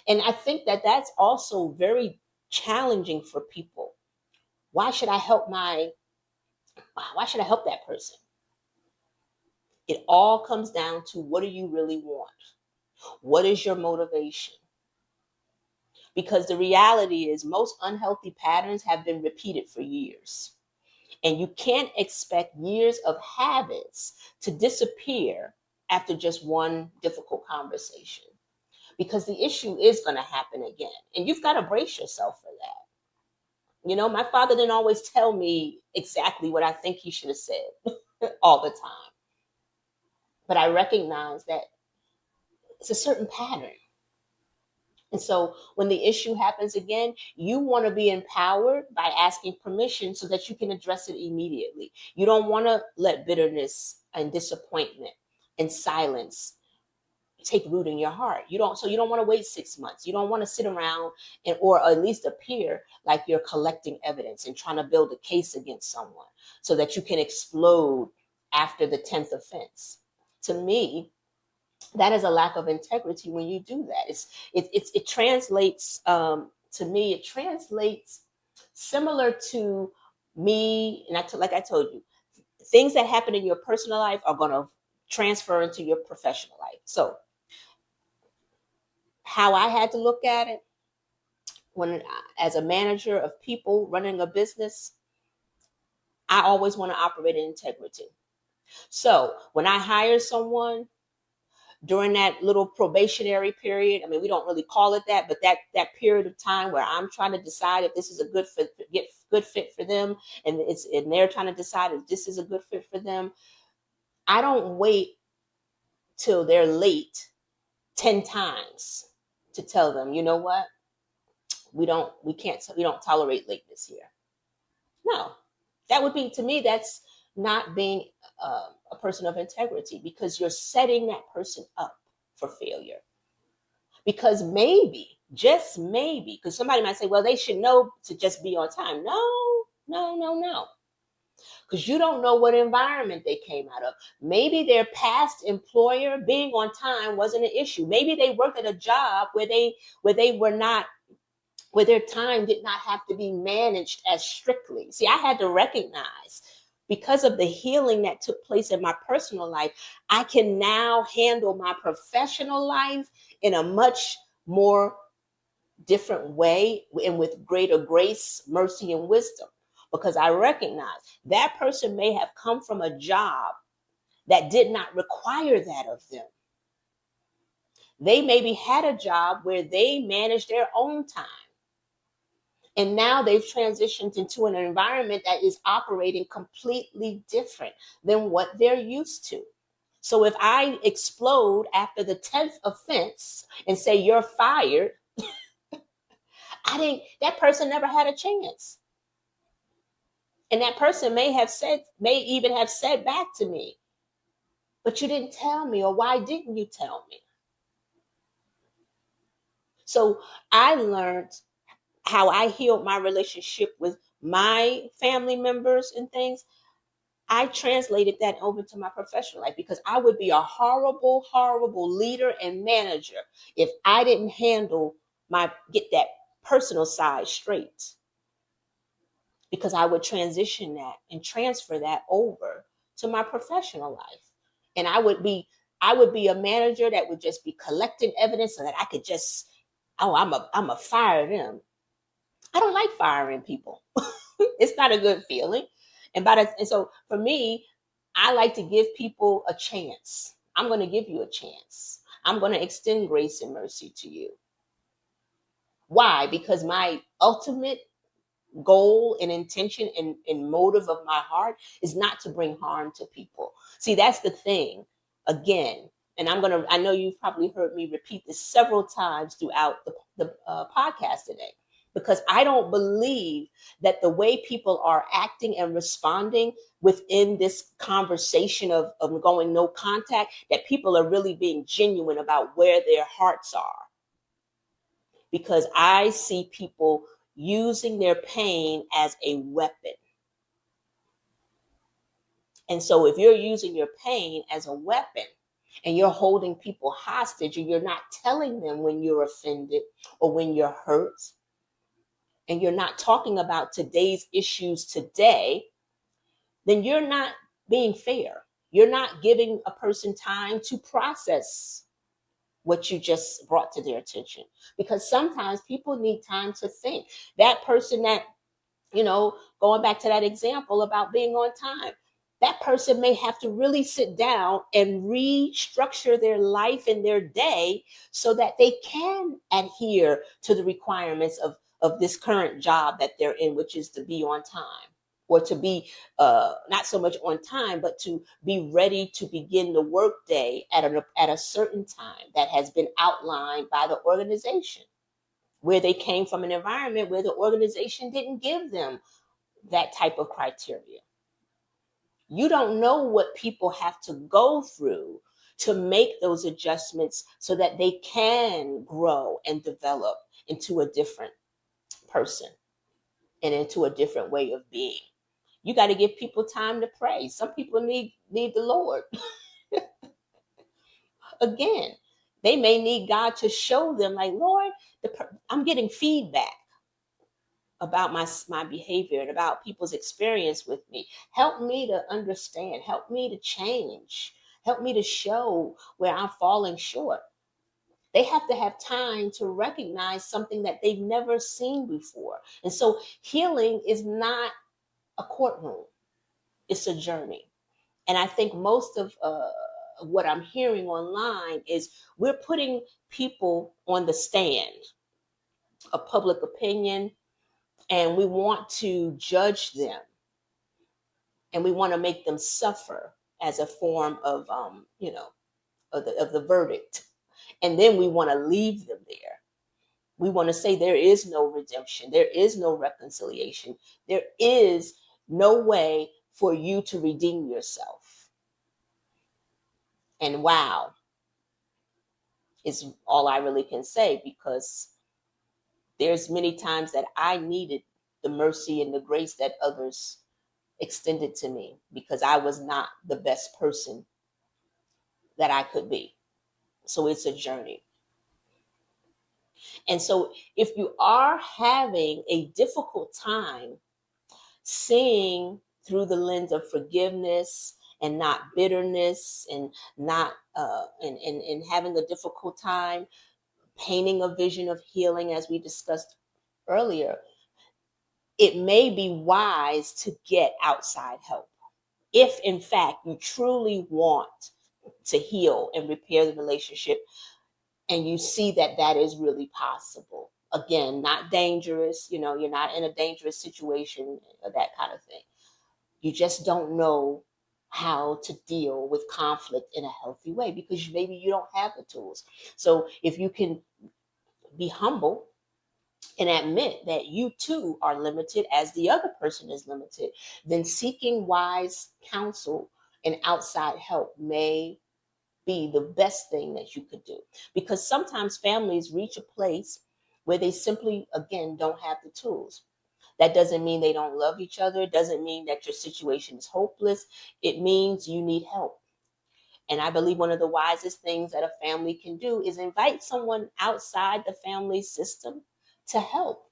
And I think that that's also very challenging for people. Why should I help why should I help that person? It all comes down to, what do you really want? What is your motivation? Because the reality is most unhealthy patterns have been repeated for years. And you can't expect years of habits to disappear after just one difficult conversation, because the issue is going to happen again. And you've got to brace yourself for that. You know, my father didn't always tell me exactly what I think he should have said all the time. But I recognize that it's a certain pattern. And so when the issue happens again, you want to be empowered by asking permission so that you can address it immediately. You don't want to let bitterness and disappointment and silence take root in your heart. You don't want to wait 6 months. You don't want to sit around or at least appear like you're collecting evidence and trying to build a case against someone so that you can explode after the 10th offense. To me, that is a lack of integrity when you do that. It translates to me, it translates similar to me. And like I told you, things that happen in your personal life are going to transfer into your professional life. So, how I had to look at it when, as a manager of people running a business, I always want to operate in integrity. So, when I hire someone, during that little probationary period, I mean, we don't really call it that, but that period of time where I'm trying to decide if this is a good fit for them, and they're trying to decide if this is a good fit for them, I don't wait till they're late 10 times to tell them, you know what, we don't tolerate lateness here. No, that would be, to me, that's not being a person of integrity, because you're setting that person up for failure. Because maybe, just maybe, because somebody might say, well, they should know to just be on time. No, no, no, no. Because you don't know what environment they came out of. Maybe their past employer being on time wasn't an issue. Maybe they worked at a job where they were not, where their time did not have to be managed as strictly. See, I had to recognize, because of the healing that took place in my personal life, I can now handle my professional life in a much more different way and with greater grace, mercy, and wisdom. Because I recognize that person may have come from a job that did not require that of them. They maybe had a job where they managed their own time. And now they've transitioned into an environment that is operating completely different than what they're used to. So if I explode after the 10th offense and say you're fired, that person never had a chance. And that person may even have said back to me, but you didn't tell me, or why didn't you tell me? So I learned how I healed my relationship with my family members and things. I translated that over to my professional life, because I would be a horrible, horrible leader and manager if I didn't get that personal side straight, because I would transition that and transfer that over to my professional life. And I would be a manager that would just be collecting evidence so that I could just, oh, I'm a fire them. I don't like firing people. It's not a good feeling. And so for me, I like to give people a chance. I'm going to give you a chance. I'm going to extend grace and mercy to you. Why? Because my ultimate goal and intention and motive of my heart is not to bring harm to people. See, that's the thing. Again, and I know you've probably heard me repeat this several times throughout the podcast today, because I don't believe that the way people are acting and responding within this conversation of going no contact, that people are really being genuine about where their hearts are. Because I see people using their pain as a weapon. And so if you're using your pain as a weapon and you're holding people hostage, and you're not telling them when you're offended or when you're hurt, and you're not talking about today's issues today, then you're not being fair. You're not giving a person time to process what you just brought to their attention. Because sometimes people need time to think. That person that, going back to that example about being on time, that person may have to really sit down and restructure their life and their day so that they can adhere to the requirements of this current job that they're in, which is to be on time, or to be not so much on time, but to be ready to begin the workday at a certain time that has been outlined by the organization, where they came from an environment where the organization didn't give them that type of criteria. You don't know what people have to go through to make those adjustments so that they can grow and develop into a different person and into a different way of being. You got to give people time to pray. Some people need the Lord. Again, they may need God to show them, like, Lord, I'm getting feedback. about my behavior and about people's experience with me. Help me to understand, help me to change, help me to show where I'm falling short. They have to have time to recognize something that they've never seen before. And so healing is not a courtroom, it's a journey. And I think most of what I'm hearing online is we're putting people on the stand of public opinion, and we want to judge them, and we want to make them suffer as a form of, of the verdict. And then we want to leave them there. We want to say there is no redemption, there is no reconciliation, there is no way for you to redeem yourself. And wow, is all I really can say, because there's many times that I needed the mercy and the grace that others extended to me because I was not the best person that I could be. So it's a journey. And so if you are having a difficult time seeing through the lens of forgiveness and not bitterness, and not and having a difficult time painting a vision of healing, as we discussed earlier, it may be wise to get outside help. If in fact you truly want to heal and repair the relationship, and you see that that is really possible, again, not dangerous, you're not in a dangerous situation or that kind of thing. You just don't know how to deal with conflict in a healthy way because maybe you don't have the tools. So if you can be humble and admit that you too are limited as the other person is limited, then seeking wise counsel and outside help may be the best thing that you could do. Because sometimes families reach a place where they simply, again, don't have the tools. That doesn't mean they don't love each other. It doesn't mean that your situation is hopeless. It means you need help. And I believe one of the wisest things that a family can do is invite someone outside the family system to help.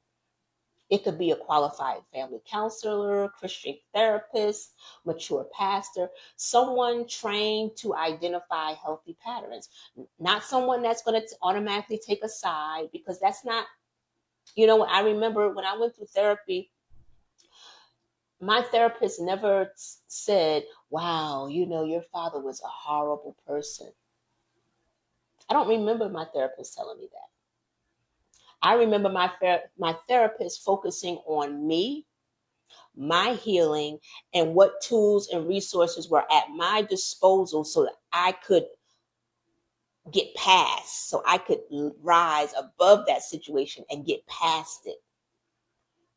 It could be a qualified family counselor, Christian therapist, mature pastor, someone trained to identify healthy patterns, not someone that's going to automatically take a side, because that's not, I remember when I went through therapy, my therapist never said, wow, your father was a horrible person. I don't remember my therapist telling me that. I remember my therapist focusing on me, my healing, and what tools and resources were at my disposal so that I could get past, so I could rise above that situation and get past it.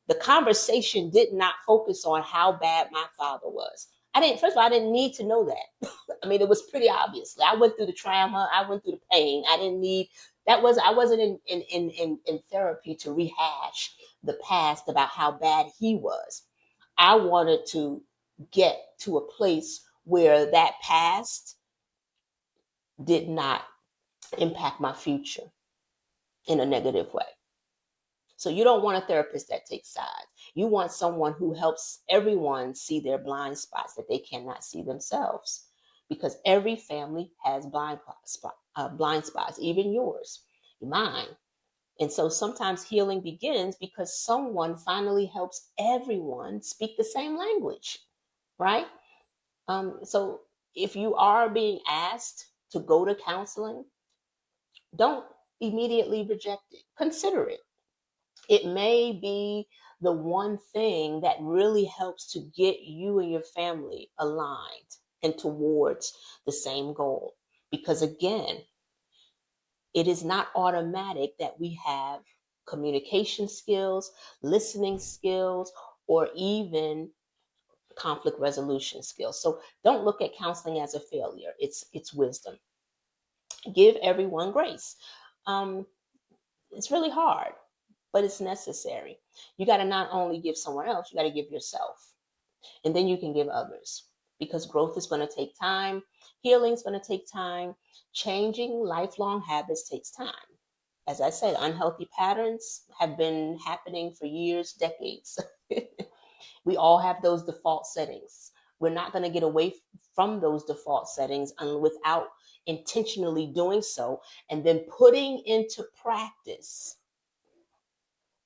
The conversation did not focus on how bad my father was. First of all, I didn't need to know that. I mean, it was pretty obvious. I went through the trauma, I went through the pain. I wasn't in therapy to rehash the past about how bad he was. I wanted to get to a place where that past did not impact my future in a negative way. So you don't want a therapist that takes sides. You want someone who helps everyone see their blind spots that they cannot see themselves. Because every family has blind spots, even yours, mine. And so sometimes healing begins because someone finally helps everyone speak the same language, right? So if you are being asked to go to counseling, don't immediately reject it. Consider it. It may be the one thing that really helps to get you and your family aligned and towards the same goal. Because again, it is not automatic that we have communication skills, listening skills, or even conflict resolution skills. So don't look at counseling as a failure. It's wisdom. Give everyone grace. Um, it's really hard, but it's necessary. You got to not only give someone else, you got to give yourself, and then you can give others, because growth is going to take time. Healing is going to take time. Changing lifelong habits takes time. As I said, unhealthy patterns have been happening for years, decades. We all have those default settings. We're not going to get away from those default settings without intentionally doing so and then putting into practice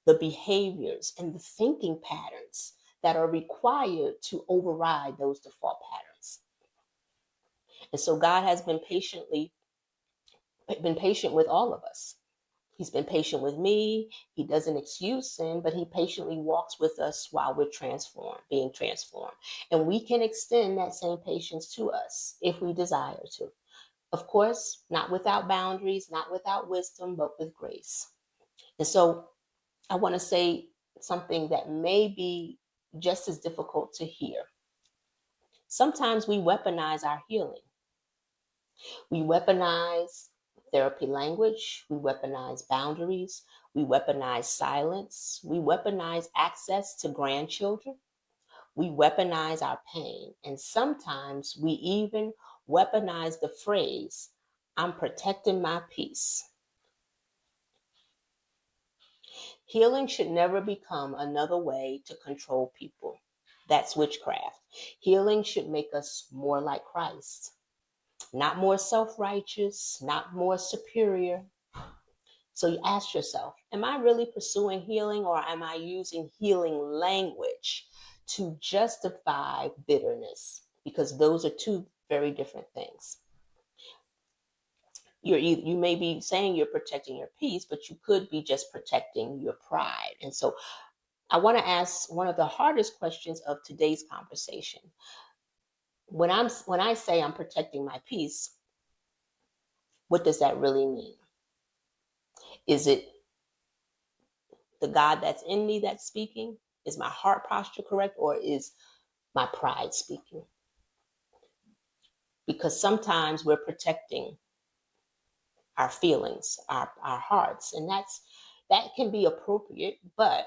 the behaviors and the thinking patterns that are required to override those default patterns. And so God has been patient with all of us. He's been patient with me. He doesn't excuse sin, but he patiently walks with us while we're being transformed. And we can extend that same patience to us if we desire to. Of course, not without boundaries, not without wisdom, but with grace. And so I want to say something that may be just as difficult to hear. Sometimes we weaponize our healing. We weaponize therapy language, we weaponize boundaries, we weaponize silence, we weaponize access to grandchildren, we weaponize our pain, and sometimes we even weaponize the phrase, I'm protecting my peace. Healing should never become another way to control people. That's witchcraft. Healing should make us more like Christ. Not more self-righteous, not more superior. So you ask yourself, am I really pursuing healing, or am I using healing language to justify bitterness? Because those are two very different things. You may be saying you're protecting your peace, but you could be just protecting your pride. And so I want to ask one of the hardest questions of today's conversation. When I say I'm protecting my peace, what does that really mean? Is it the God that's in me that's speaking? Is my heart posture correct, or is my pride speaking? Because sometimes we're protecting our feelings, our hearts, and that can be appropriate, but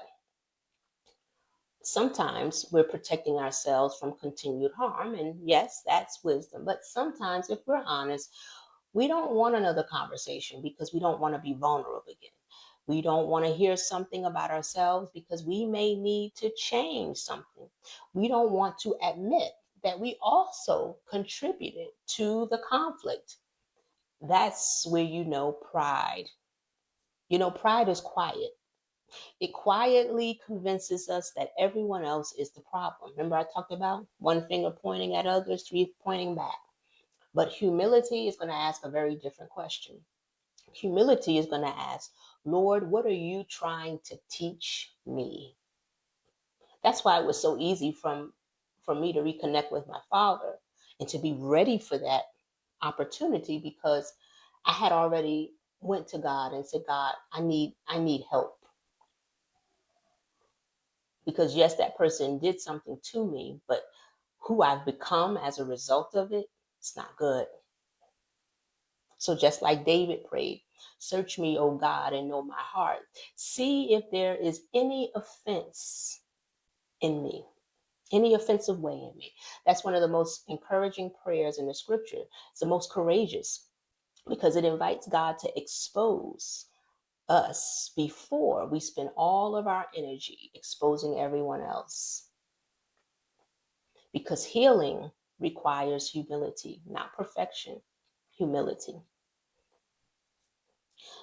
sometimes we're protecting ourselves from continued harm. And yes, that's wisdom. But sometimes, if we're honest, we don't want another conversation because we don't want to be vulnerable again. We don't want to hear something about ourselves because we may need to change something. We don't want to admit that we also contributed to the conflict. That's where pride. Pride is quiet. It quietly convinces us that everyone else is the problem. Remember, I talked about one finger pointing at others, three pointing back. But humility is going to ask a very different question. Humility is going to ask, Lord, what are you trying to teach me? That's why it was so easy for me to reconnect with my father and to be ready for that opportunity, because I had already went to God and said, God, I need help. Because yes, that person did something to me, but who I've become as a result of it, it's not good. So just like David prayed, search me, O God, and know my heart. See if there is any offense in me, any offensive way in me. That's one of the most encouraging prayers in the scripture. It's the most courageous because it invites God to expose us before we spend all of our energy exposing everyone else. Because healing requires humility, not perfection, humility.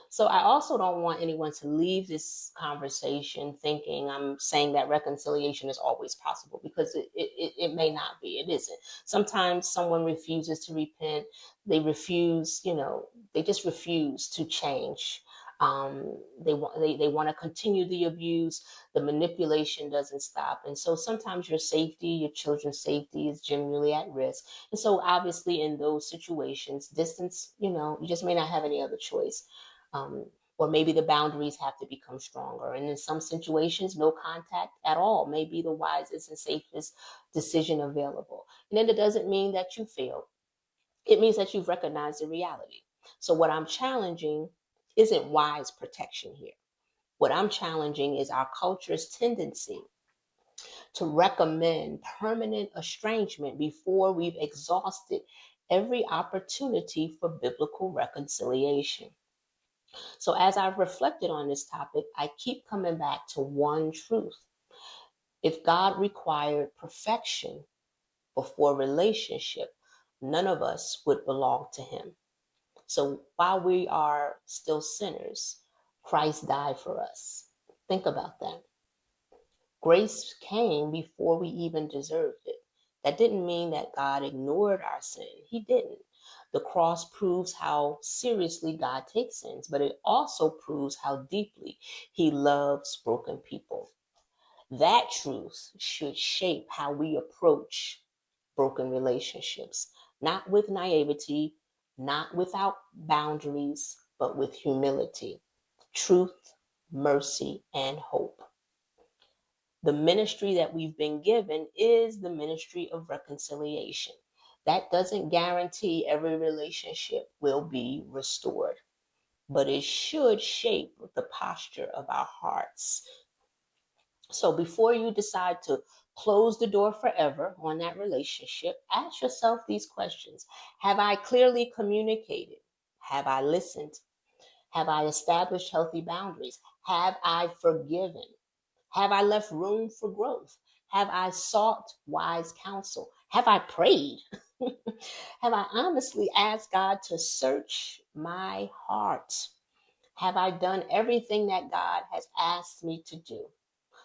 So I also don't want anyone to leave this conversation thinking I'm saying that reconciliation is always possible, because it may not be. It isn't. Sometimes someone refuses to repent. They just refuse to change. They want to continue the abuse. The manipulation doesn't stop. And so sometimes your safety, your children's safety is genuinely at risk. And so obviously in those situations, distance, you just may not have any other choice. Or maybe the boundaries have to become stronger. And in some situations, no contact at all may be the wisest and safest decision available. And then it doesn't mean that you failed. It means that you've recognized the reality. So what I'm challenging isn't wise protection here. What I'm challenging is our culture's tendency to recommend permanent estrangement before we've exhausted every opportunity for biblical reconciliation. So as I've reflected on this topic, I keep coming back to one truth. If God required perfection before relationship, none of us would belong to him. So while we are still sinners, Christ died for us. Think about that. Grace came before we even deserved it. That didn't mean that God ignored our sin. He didn't. The cross proves how seriously God takes sins, but it also proves how deeply he loves broken people. That truth should shape how we approach broken relationships, not with naivety, not without boundaries, but with humility, truth, mercy, and hope. The ministry that we've been given is the ministry of reconciliation. That doesn't guarantee every relationship will be restored, but it should shape the posture of our hearts. So before you decide to close the door forever on that relationship, ask yourself these questions. Have I clearly communicated? Have I listened? Have I established healthy boundaries? Have I forgiven? Have I left room for growth? Have I sought wise counsel? Have I prayed? Have I honestly asked God to search my heart? Have I done everything that God has asked me to do?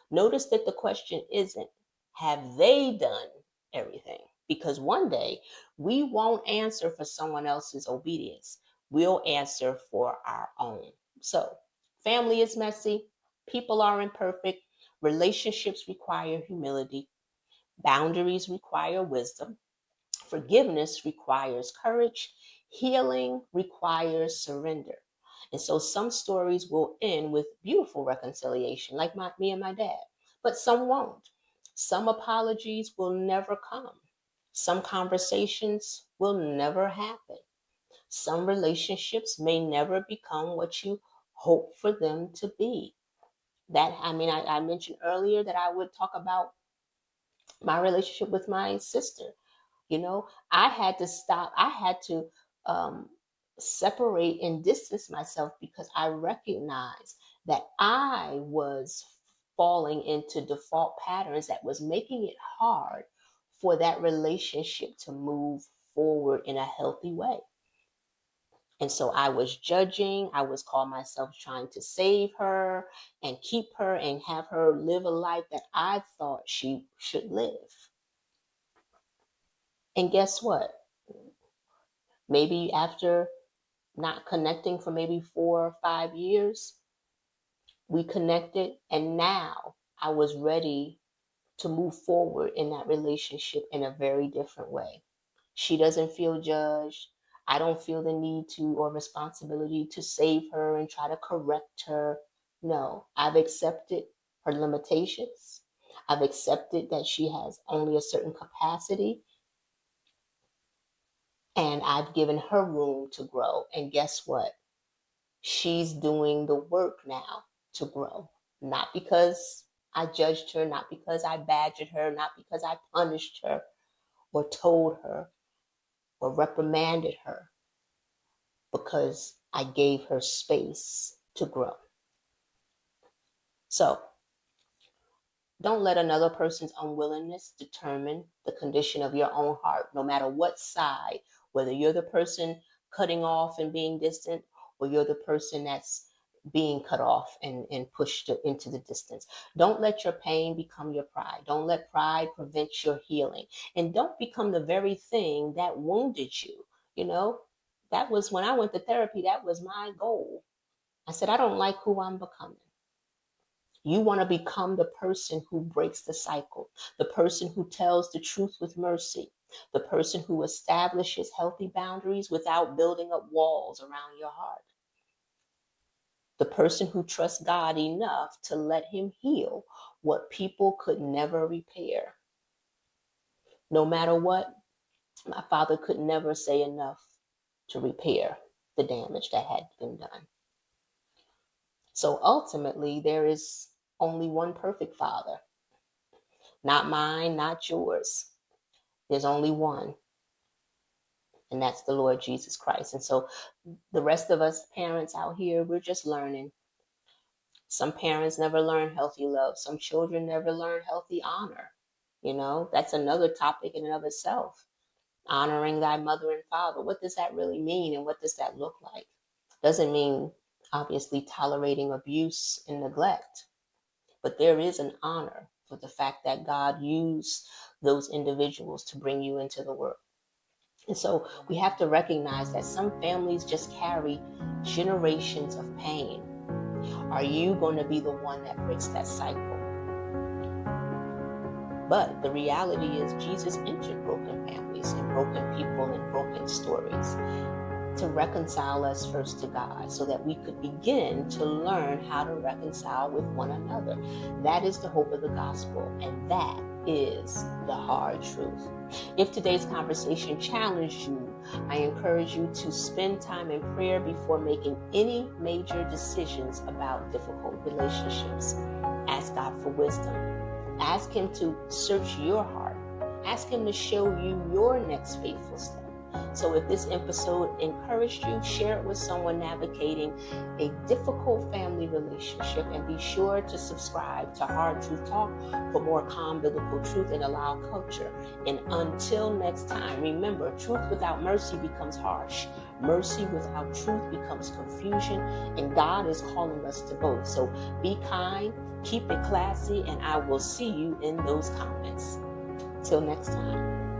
Notice that the question isn't, have they done everything? Because one day we won't answer for someone else's obedience. We'll answer for our own. So, family is messy, people are imperfect, relationships require humility, boundaries require wisdom, forgiveness requires courage, healing requires surrender. And so some stories will end with beautiful reconciliation, like me and my dad, but some won't. Some apologies will never come. Some conversations will never happen. Some relationships may never become what you hope for them to be. I mentioned earlier that I would talk about my relationship with my sister. You know, I had to stop. I had to um, separate and distance myself because I recognized that I was falling into default patterns that was making it hard for that relationship to move forward in a healthy way. And so I was judging. I was calling myself trying to save her and keep her and have her live a life that I thought she should live. And guess what? Maybe after not connecting for maybe 4 or 5 years, we connected, and now I was ready to move forward in that relationship in a very different way. She doesn't feel judged. I don't feel the need to or responsibility to save her and try to correct her. No, I've accepted her limitations. I've accepted that she has only a certain capacity, and I've given her room to grow. And guess what? She's doing the work now to grow. Not because I judged her, not because I badgered her, not because I punished her or told her or reprimanded her, because I gave her space to grow. So don't let another person's unwillingness determine the condition of your own heart, no matter what side, whether you're the person cutting off and being distant, or you're the person that's being cut off and pushed into the distance. Don't let your pain become your pride. Don't let pride prevent your healing. And don't become the very thing that wounded you. You know, that was when I went to therapy, that was my goal. I said, I don't like who I'm becoming. You want to become the person who breaks the cycle, the person who tells the truth with mercy, the person who establishes healthy boundaries without building up walls around your heart, the person who trusts God enough to let him heal what people could never repair. No matter what, my father could never say enough to repair the damage that had been done. So ultimately, there is only one perfect father. Not mine, not yours. There's only one. and that's the Lord Jesus Christ. And so the rest of us parents out here, we're just learning. Some parents never learn healthy love. Some children never learn healthy honor. That's another topic in and of itself. Honoring thy mother and father. What does that really mean, and what does that look like? Doesn't mean obviously tolerating abuse and neglect, but there is an honor for the fact that God used those individuals to bring you into the world. And so we have to recognize that some families just carry generations of pain. Are you going to be the one that breaks that cycle? But the reality is Jesus entered broken families and broken people and broken stories to reconcile us first to God so that we could begin to learn how to reconcile with one another. That is the hope of the gospel, and that is the hard truth. If today's conversation challenged you, I encourage you to spend time in prayer before making any major decisions about difficult relationships. Ask God for wisdom. Ask Him to search your heart. Ask Him to show you your next faithful step. So if this episode encouraged you, share it with someone navigating a difficult family relationship, and be sure to subscribe to Hard Truth Talk for more calm biblical truth in a loud culture. And until next time, remember, truth without mercy becomes harsh. Mercy without truth becomes confusion, and God is calling us to both. So be kind, keep it classy, and I will see you in those comments. Till next time.